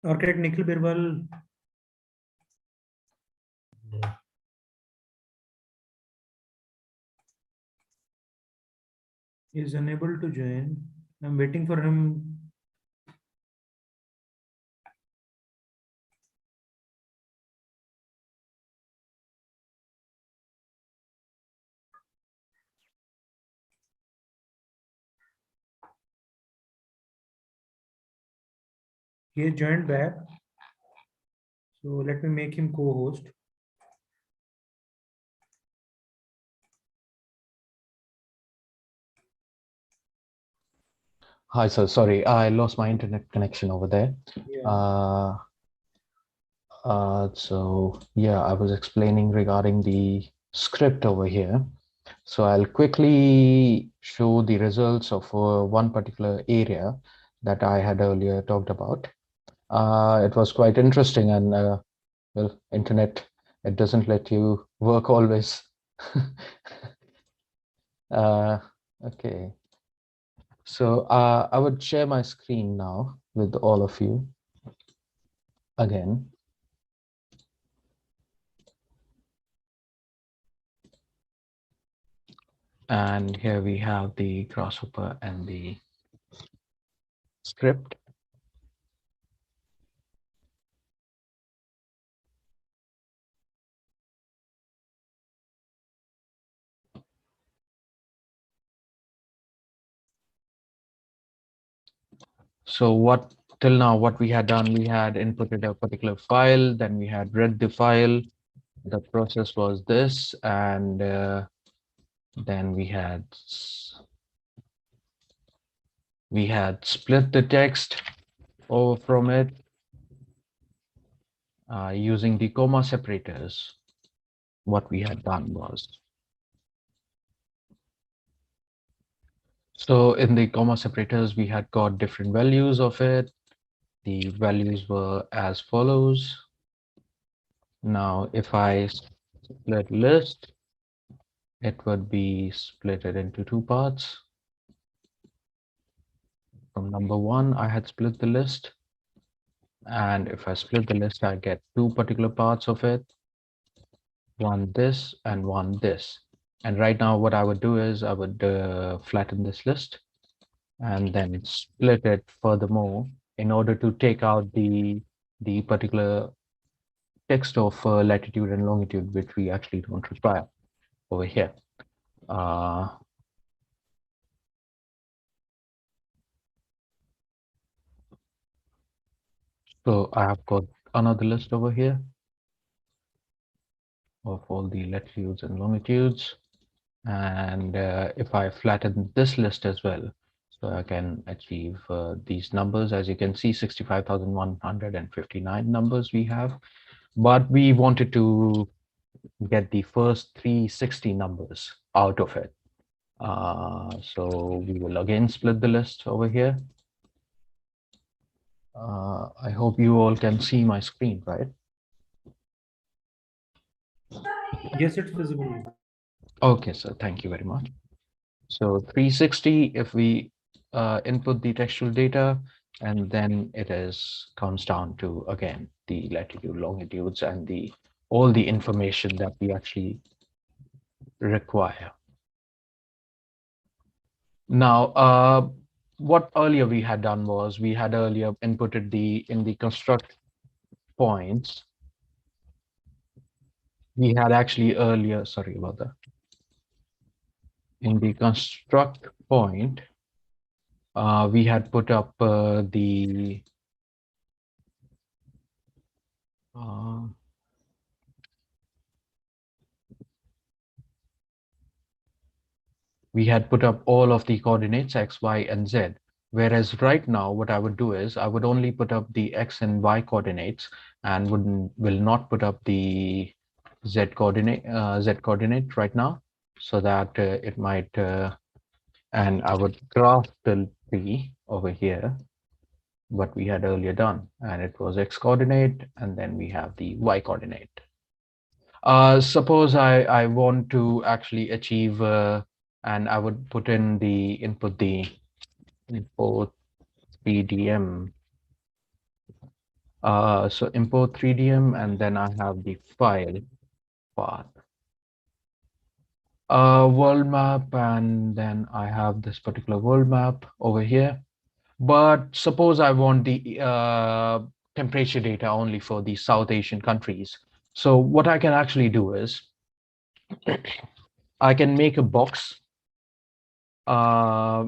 Architect Nikhil Birwal is unable to join. I'm waiting for him. He has joined back. So let me make him co-host. Hi, sir. Sorry, I lost my internet connection over there. Yeah. So yeah, I was explaining regarding the script over here. So I'll quickly show the results of one particular area that I had earlier talked about. It was quite interesting, and well, internet, it doesn't let you work always. uh, okay. So I would share my screen now with all of you again. And here we have the grasshopper and the script. So what till now, what we had done, we had inputted a particular file, then we had read the file. The process was this, and then we had split the text over from it using the comma separators. What we had done was, so in the comma separators, we had got different values of it. The values were as follows. Now, if I split list, it would be split it into two parts. From number one, I had split the list. And if I split the list, I get two particular parts of it, one this and one this. And right now, what I would do is I would flatten this list and then split it furthermore in order to take out the particular text of latitude and longitude, which we actually don't require over here. So I have got another list over here of all the latitudes and longitudes. And if I flatten this list as well, so I can achieve these numbers. As you can see, 65,159 numbers we have, but we wanted to get the first 360 numbers out of it. So we will again split the list over here. I hope you all can see my screen, right? Yes, it's visible. Okay, so thank you very much. So 360, if we input the textual data, and then it comes down to, again, the latitude, longitudes, and all the information that we actually require. Now, what earlier we had done was we had earlier inputted in the construct points. We had actually earlier, sorry about that. In the construct point, we had put up we had put up all of the coordinates x, y, and z. Whereas right now, what I would do is I would only put up the x and y coordinates and will not put up the z coordinate right now, so that it might and I would graph the tree over here, what we had earlier done, and it was x coordinate, and then we have the y coordinate. Suppose I want to actually achieve, and I would put in the input the import 3DM. So import 3DM, and then I have the file path, world map, and then I have this particular world map over here. But suppose I want the temperature data only for the South Asian countries. So what I can actually do is I can make a box. Uh,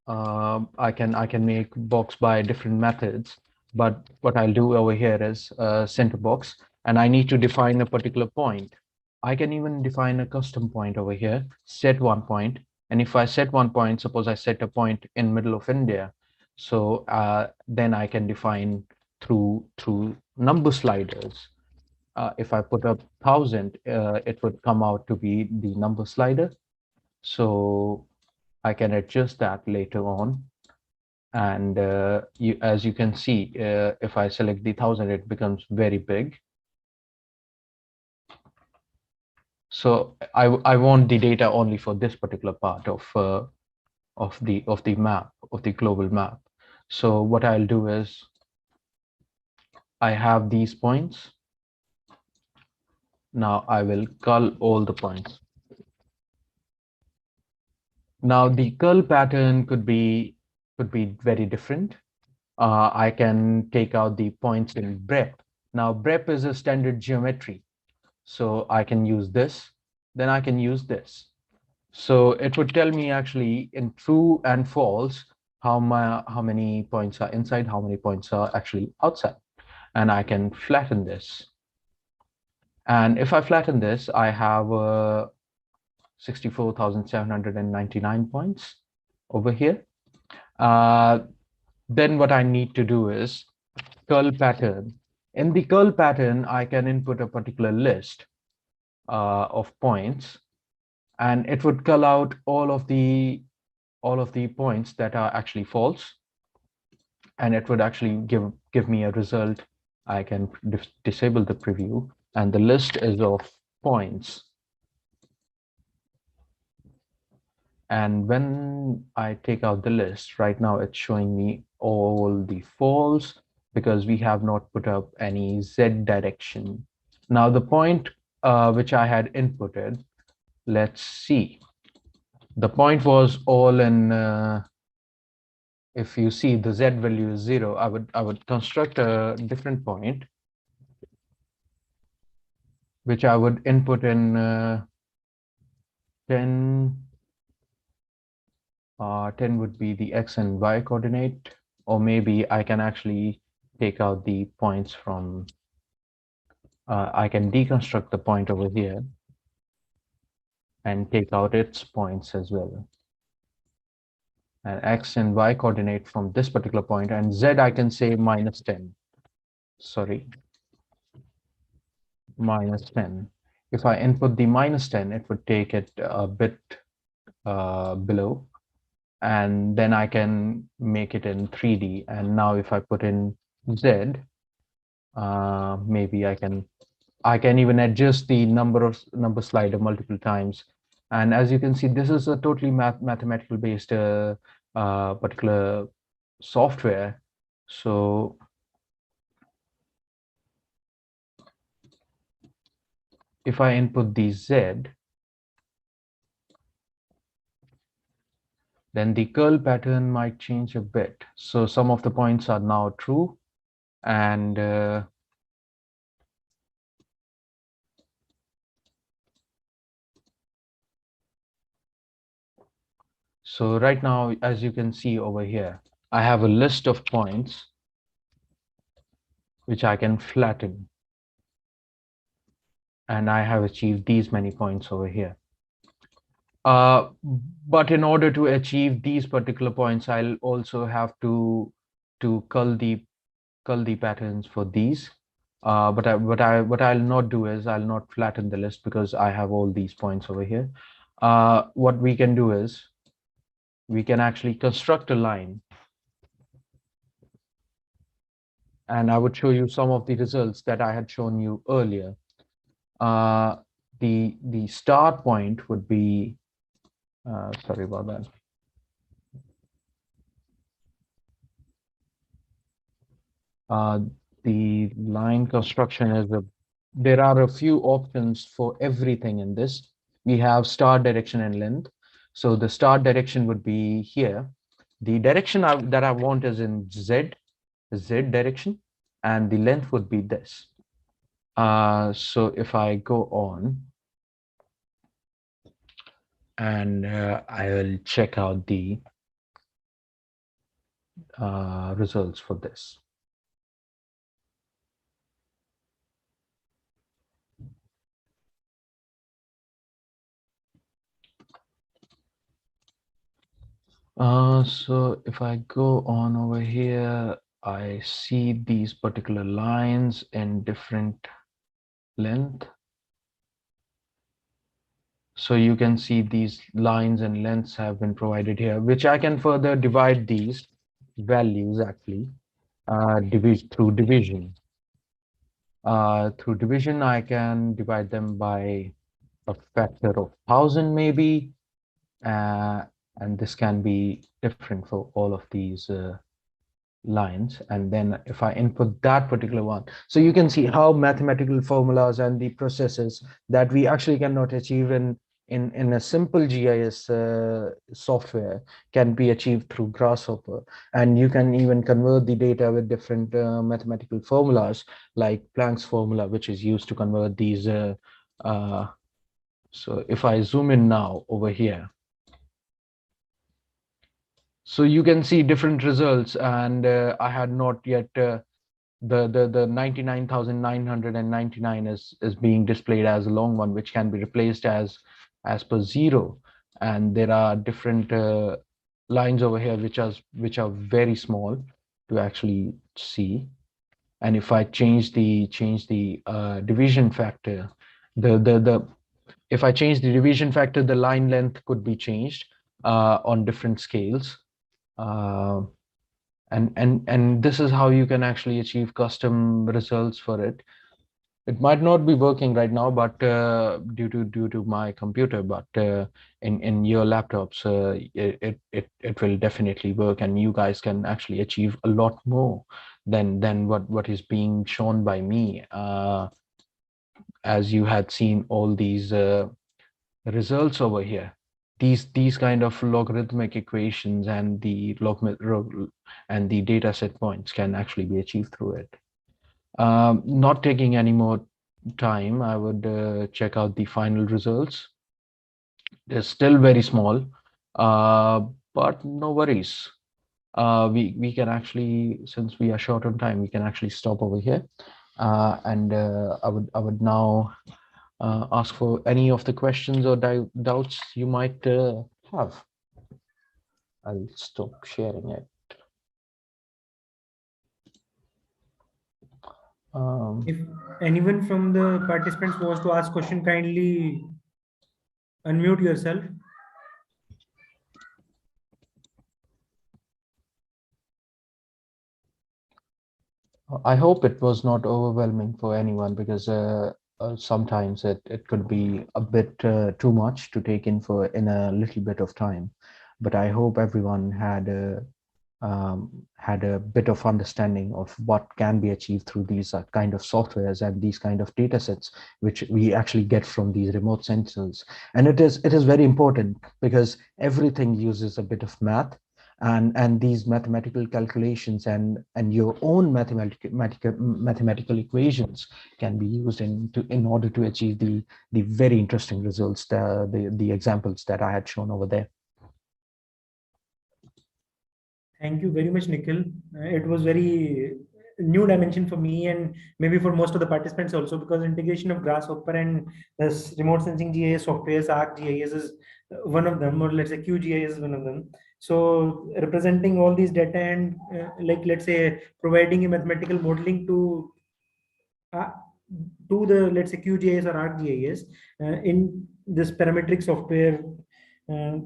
I can make box by different methods, but what I'll do over here is center box, and I need to define a particular point. I can even define a custom point over here, set one point, and if I set one point, suppose I set a point in middle of India, so then I can define through number sliders. If I put up 1,000, it would come out to be the number slider. So I can adjust that later on. And as you can see, if I select the 1,000, it becomes very big. So I want the data only for this particular part of the map, of the global map. So what I'll do is I have these points. Now I will cull all the points. Now the cull pattern could be very different. I can take out the points in BREP. Now BREP is a standard geometry. So I can use this, then I can use this. So it would tell me actually in true and false how many points are inside, how many points are actually outside. And I can flatten this. And if I flatten this, I have 64,799 points over here. Then what I need to do is curl pattern. In the curl pattern, I can input a particular list of points, and it would cull out all of the points that are actually false, and it would actually give me a result. I can disable the preview, and the list is of points. And when I take out the list, right now it's showing me all the false because we have not put up any Z direction. Now the point which I had inputted, let's see. The point was all in, if you see the Z value is 0, I would construct a different point, which I would input in 10. 10 would be the X and Y coordinate, or maybe I can actually take out the points from, I can deconstruct the point over here and take out its points as well. And X and Y coordinate from this particular point, and Z I can say -10. Sorry, -10. If I input the -10, it would take it a bit below, and then I can make it in 3D. And now if I put in Z, maybe I can even adjust the number slider multiple times. And as you can see, this is a totally mathematical based particular software. So if I input the Z, then the curl pattern might change a bit. So some of the points are now true, and so right now, as you can see over here, I have a list of points which I can flatten, and I have achieved these many points over here. But in order to achieve these particular points, I'll also have to cull the patterns for these. But what I'll not do is I'll not flatten the list because I have all these points over here. What we can do is we can actually construct a line, and I would show you some of the results that I had shown you earlier. The start point would be, sorry about that. The line construction is there are a few options for everything in this. We have start direction and length. So the start direction would be here. The direction that I want is in Z direction, and the length would be this. So if I go on and I will check out the results for this. So if I go on over here, I see these particular lines in different length. So you can see these lines and lengths have been provided here, which I can further divide these values actually through division. Through division, I can divide them by a factor of 1,000 maybe, and this can be different for all of these lines. And then if I input that particular one, so you can see how mathematical formulas and the processes that we actually cannot achieve in a simple GIS software can be achieved through Grasshopper. And you can even convert the data with different mathematical formulas like Planck's formula, which is used to convert these. So if I zoom in now over here, so you can see different results, and I had not yet the 99,999 is being displayed as a long one, which can be replaced as per 0. And there are different lines over here which are very small to actually see. And if I change the division factor, the if I change the division factor, the line length could be changed on different scales. Uh, and this is how you can actually achieve custom results for it. It might not be working right now, but due to my computer, but in your laptops, it will definitely work, and you guys can actually achieve a lot more than what is being shown by me. As you had seen all these results over here, these kind of logarithmic equations and the and the data set points can actually be achieved through it. Not taking any more time, I would check out the final results. They're still very small, but no worries. We can actually, since we are short on time, we can actually stop over here. And I would now ask for any of the questions or doubts you might have. I'll stop sharing it. If anyone from the participants wants to ask question, kindly unmute yourself. I hope it was not overwhelming for anyone, because sometimes it could be a bit too much to take in in a little bit of time. But I hope everyone had a bit of understanding of what can be achieved through these kind of softwares and these kind of data sets, which we actually get from these remote sensors. And it is very important, because everything uses a bit of math, and these mathematical calculations and your own mathematical equations can be used in order to achieve the very interesting results, the examples that I had shown over there. Thank you very much, Nikhil. It was very new dimension for me, and maybe for most of the participants also, because integration of Grasshopper and this remote sensing GIS softwares, ArcGIS is one of them, or let's say QGIS is one of them. So representing all these data and like let's say providing a mathematical modeling uh, to the let's say QGIS or ArcGIS in this parametric software uh,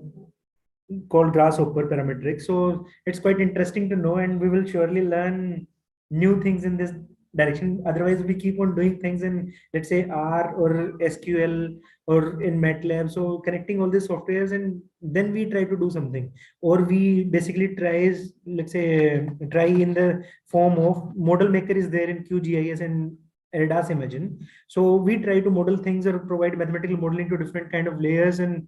called Grasshopper parametric. So it's quite interesting to know, and we will surely learn new things in this direction. Otherwise, we keep on doing things in, let's say, R or SQL or in MATLAB. So connecting all these softwares, and then we try to do something, or we basically tries, let's say, try in the form of model maker is there in QGIS and ADAS Imagine. So we try to model things or provide mathematical modeling to different kind of layers and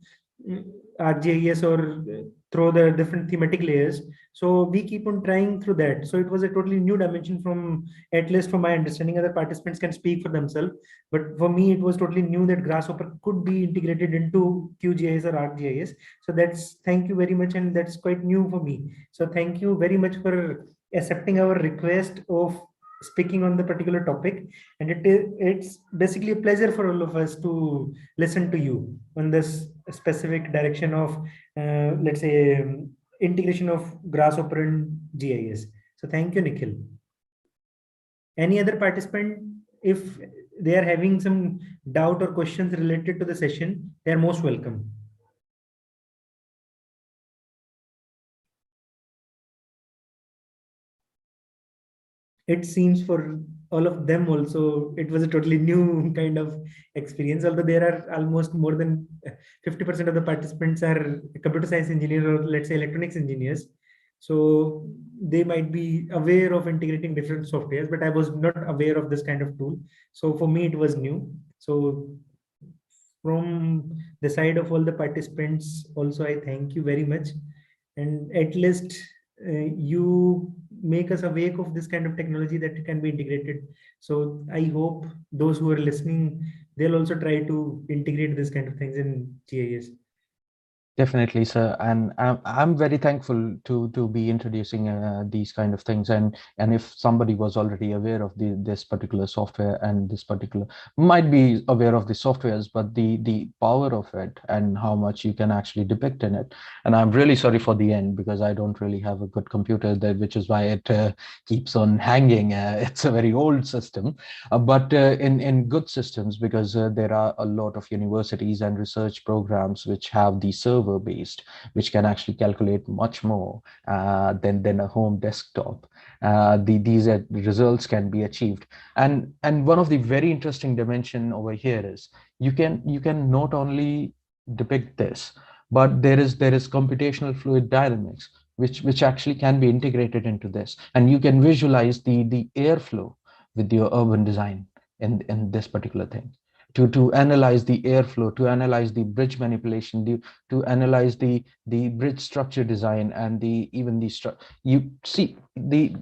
ArcGIS or through the different thematic layers. So we keep on trying through that. So it was a totally new dimension from, at least from my understanding. Other participants can speak for themselves, but for me, it was totally new that Grasshopper could be integrated into QGIS or ArcGIS. So that's, thank you very much, and that's quite new for me. So thank you very much for accepting our request of speaking on the particular topic, and it's basically a pleasure for all of us to listen to you on this specific direction of let's say integration of Grasshopper and GIS. So thank you, Nikhil. Any other participant, if they are having some doubt or questions related to the session, they are most welcome. It seems for all of them also, it was a totally new kind of experience. Although there are almost more than 50% of the participants are computer science engineers or, let's say, electronics engineers. So they might be aware of integrating different softwares, but I was not aware of this kind of tool. So for me, it was new. So from the side of all the participants, also, I thank you very much. And at least you make us awake of this kind of technology that can be integrated. So I hope those who are listening, they'll also try to integrate this kind of things in GIS. Definitely, sir, and I'm very thankful to be introducing these kind of things. And if somebody was already aware of this particular software and this particular might be aware of the softwares, but the power of it and how much you can actually depict in it. And I'm really sorry for the end, because I don't really have a good computer there, which is why it keeps on hanging. It's a very old system, but in good systems, because there are a lot of universities and research programs which have the server based, which can actually calculate much more than a home desktop. These results can be achieved. And one of the very interesting dimension over here is you can not only depict this, but there is computational fluid dynamics, which actually can be integrated into this, and you can visualize the airflow with your urban design in this particular thing, to analyze the airflow, to analyze the bridge manipulation, to analyze the bridge structure design, and even the you see the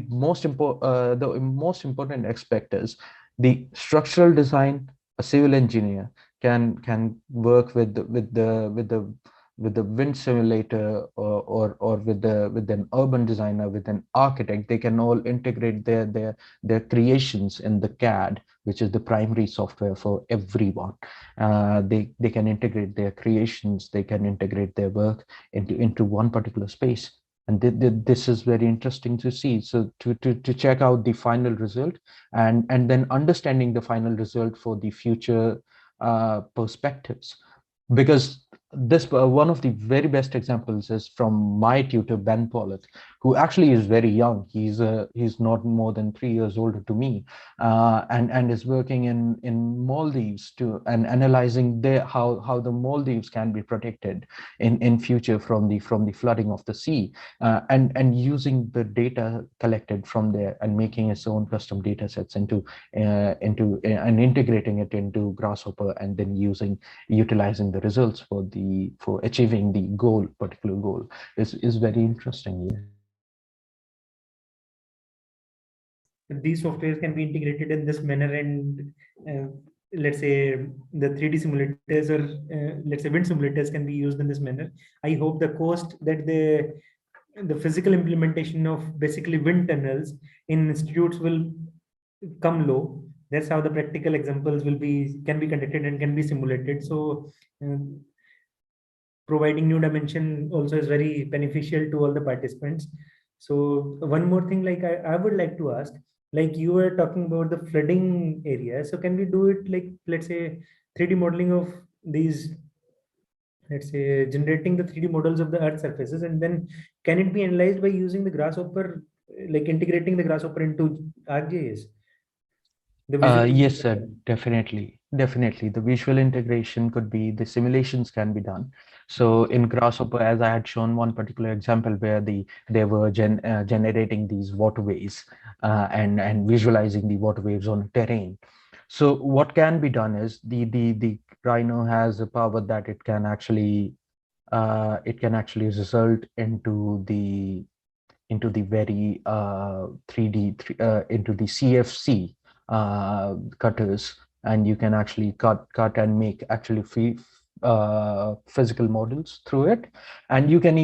most important aspect is the structural design. A civil engineer can work with the wind simulator, or with an urban designer, with an architect. They can all integrate their creations in the CAD, which is the primary software for everyone. They can integrate their creations, they can integrate their work into one particular space. And this is very interesting to see. So to check out the final result, and then understanding the final result for the future perspectives. Because this one of the very best examples is from my tutor, Ben Pollock, who actually is very young. He's not more than 3 years older to me, and is working in Maldives and analyzing how the Maldives can be protected in future from the flooding of the sea, and using the data collected from there and making his own custom data sets into and integrating it into Grasshopper, and then utilizing the results for achieving the particular goal is very interesting. Yeah. These softwares can be integrated in this manner, and let's say the 3D simulators or let's say wind simulators can be used in this manner. I hope the cost that the physical implementation of basically wind tunnels in institutes will come low. That's how the practical examples can be conducted and can be simulated. So providing new dimension also is very beneficial to all the participants. So one more thing, like I would like to ask, like you were talking about the flooding area. So can we do it like, let's say, 3D modeling of these, let's say, generating the 3D models of the earth surfaces, and then can it be analyzed by using the Grasshopper like integrating the Grasshopper into ArcGIS? The visual Yes, sir, integration. definitely. Definitely. The visual integration could be, the simulations can be done. So in Grasshopper, as I had shown one particular example where they were generating these waterways and visualizing the waterways on terrain. So what can be done is the Rhino has a power that it can actually result into the very 3D, into the CFC cutters, and you can actually cut and make actually physical models through it. And you can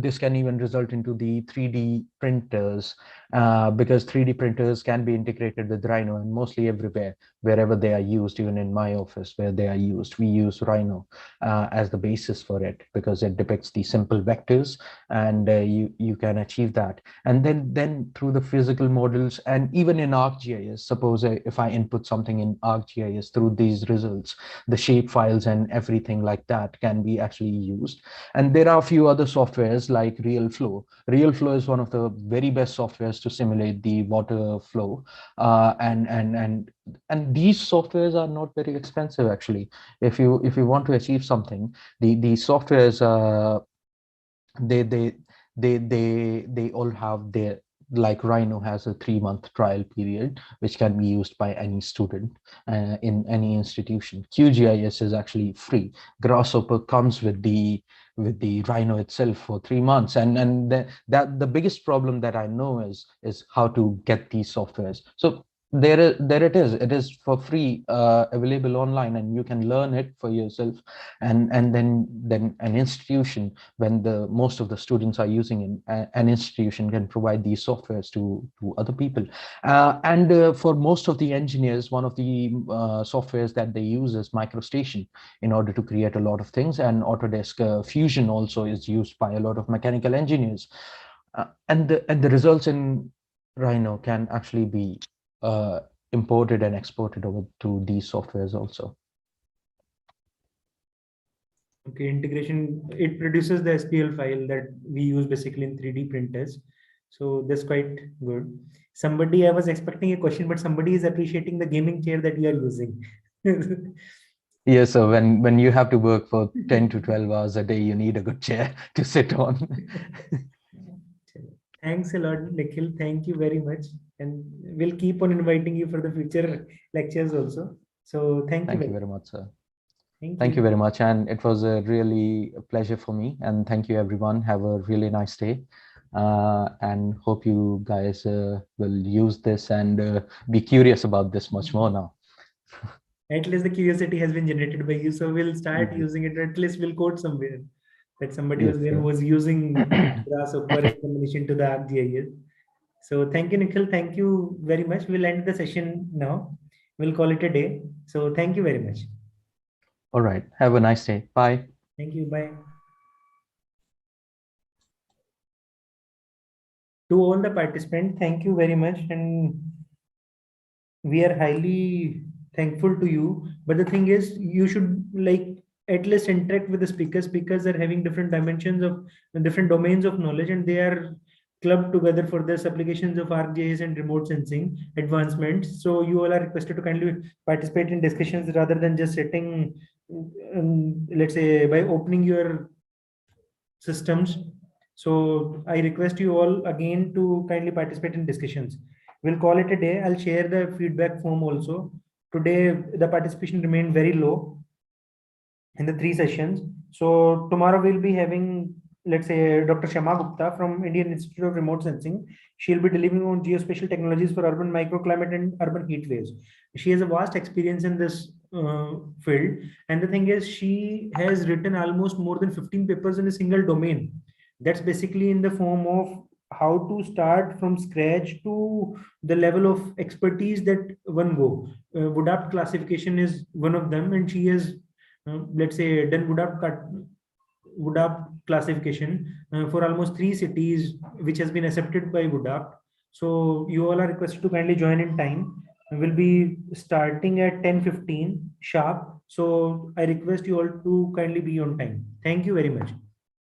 this can even result into the 3D printers, because 3D printers can be integrated with Rhino, and mostly everywhere, wherever they are used. Even in my office where they are used, we use Rhino as the basis for it, because it depicts the simple vectors, and you can achieve that. And then through the physical models, and even in ArcGIS, suppose if I input something in ArcGIS, through these results, the shape files and everything like that can be actually used. And there are a few other softwares like RealFlow is one of the very best softwares to simulate the water flow. And these softwares are not very expensive actually. If you want to achieve something, the softwares, they they they all have their, like Rhino has a 3-month trial period which can be used by any student in any institution. QGIS is actually free. Grasshopper comes with the Rhino itself for 3 months, and that the biggest problem that I know is how to get these softwares. So there it is for free, available online, and you can learn it for yourself. And then an institution, when the most of the students are using it, an institution can provide these softwares to other people. And for most of the engineers, one of the softwares that they use is MicroStation in order to create a lot of things. And Autodesk Fusion also is used by a lot of mechanical engineers. And the results in Rhino can actually be uh, imported and exported over to these softwares also. Okay, integration, it produces the SPL file that we use basically in 3D printers. So that's quite good. Somebody, I was expecting a question, but somebody is appreciating the gaming chair that you are using. Yeah, so when you have to work for 10 to 12 hours a day, you need a good chair to sit on. Thanks a lot, Nikhil. Thank you very much. And we'll keep on inviting you for the future lectures also. So thank you Thank you very very much. much, sir. Thank Thank you you. very much. And it was a really a pleasure for me. And thank you, everyone. Have a really nice day. And hope you guys will use this and be curious about this much more now. At least the curiosity has been generated by you. So we'll start Mhm. using it. At least we'll quote somewhere that somebody was Yes, there who sir. was using Grasshopper in combination to the ArcGIS. So thank you, Nikhil. Thank you very much. We'll end the session now. We'll call it a day. So thank you very much. All right. Have a nice day. Bye. Thank you. Bye. To all the participants, thank you very much. And we are highly thankful to you. But the thing is, you should like at least interact with the speakers. Speakers are having different dimensions of different domains of knowledge, and they are clubbed together for this applications of ArcGIS and remote sensing advancements. So you all are requested to kindly participate in discussions rather than just sitting, let's say, by opening your systems. So I request you all again to kindly participate in discussions. We'll call it a day. I'll share the feedback form also. Today, the participation remained very low in the 3 sessions. So tomorrow we'll be having, let's say, Dr. Shama Gupta from Indian Institute of Remote Sensing. She'll be delivering on geospatial technologies for urban microclimate and urban heat waves. She has a vast experience in this field. And the thing is, she has written almost more than 15 papers in a single domain. That's basically in the form of how to start from scratch to the level of expertise that one go. Woodap classification is one of them, and she has let's say done Woodap classification for almost 3 cities, which has been accepted by Woodap. So you all are requested to kindly join in time. We'll be starting at 10:15 sharp. So I request you all to kindly be on time. Thank you very much.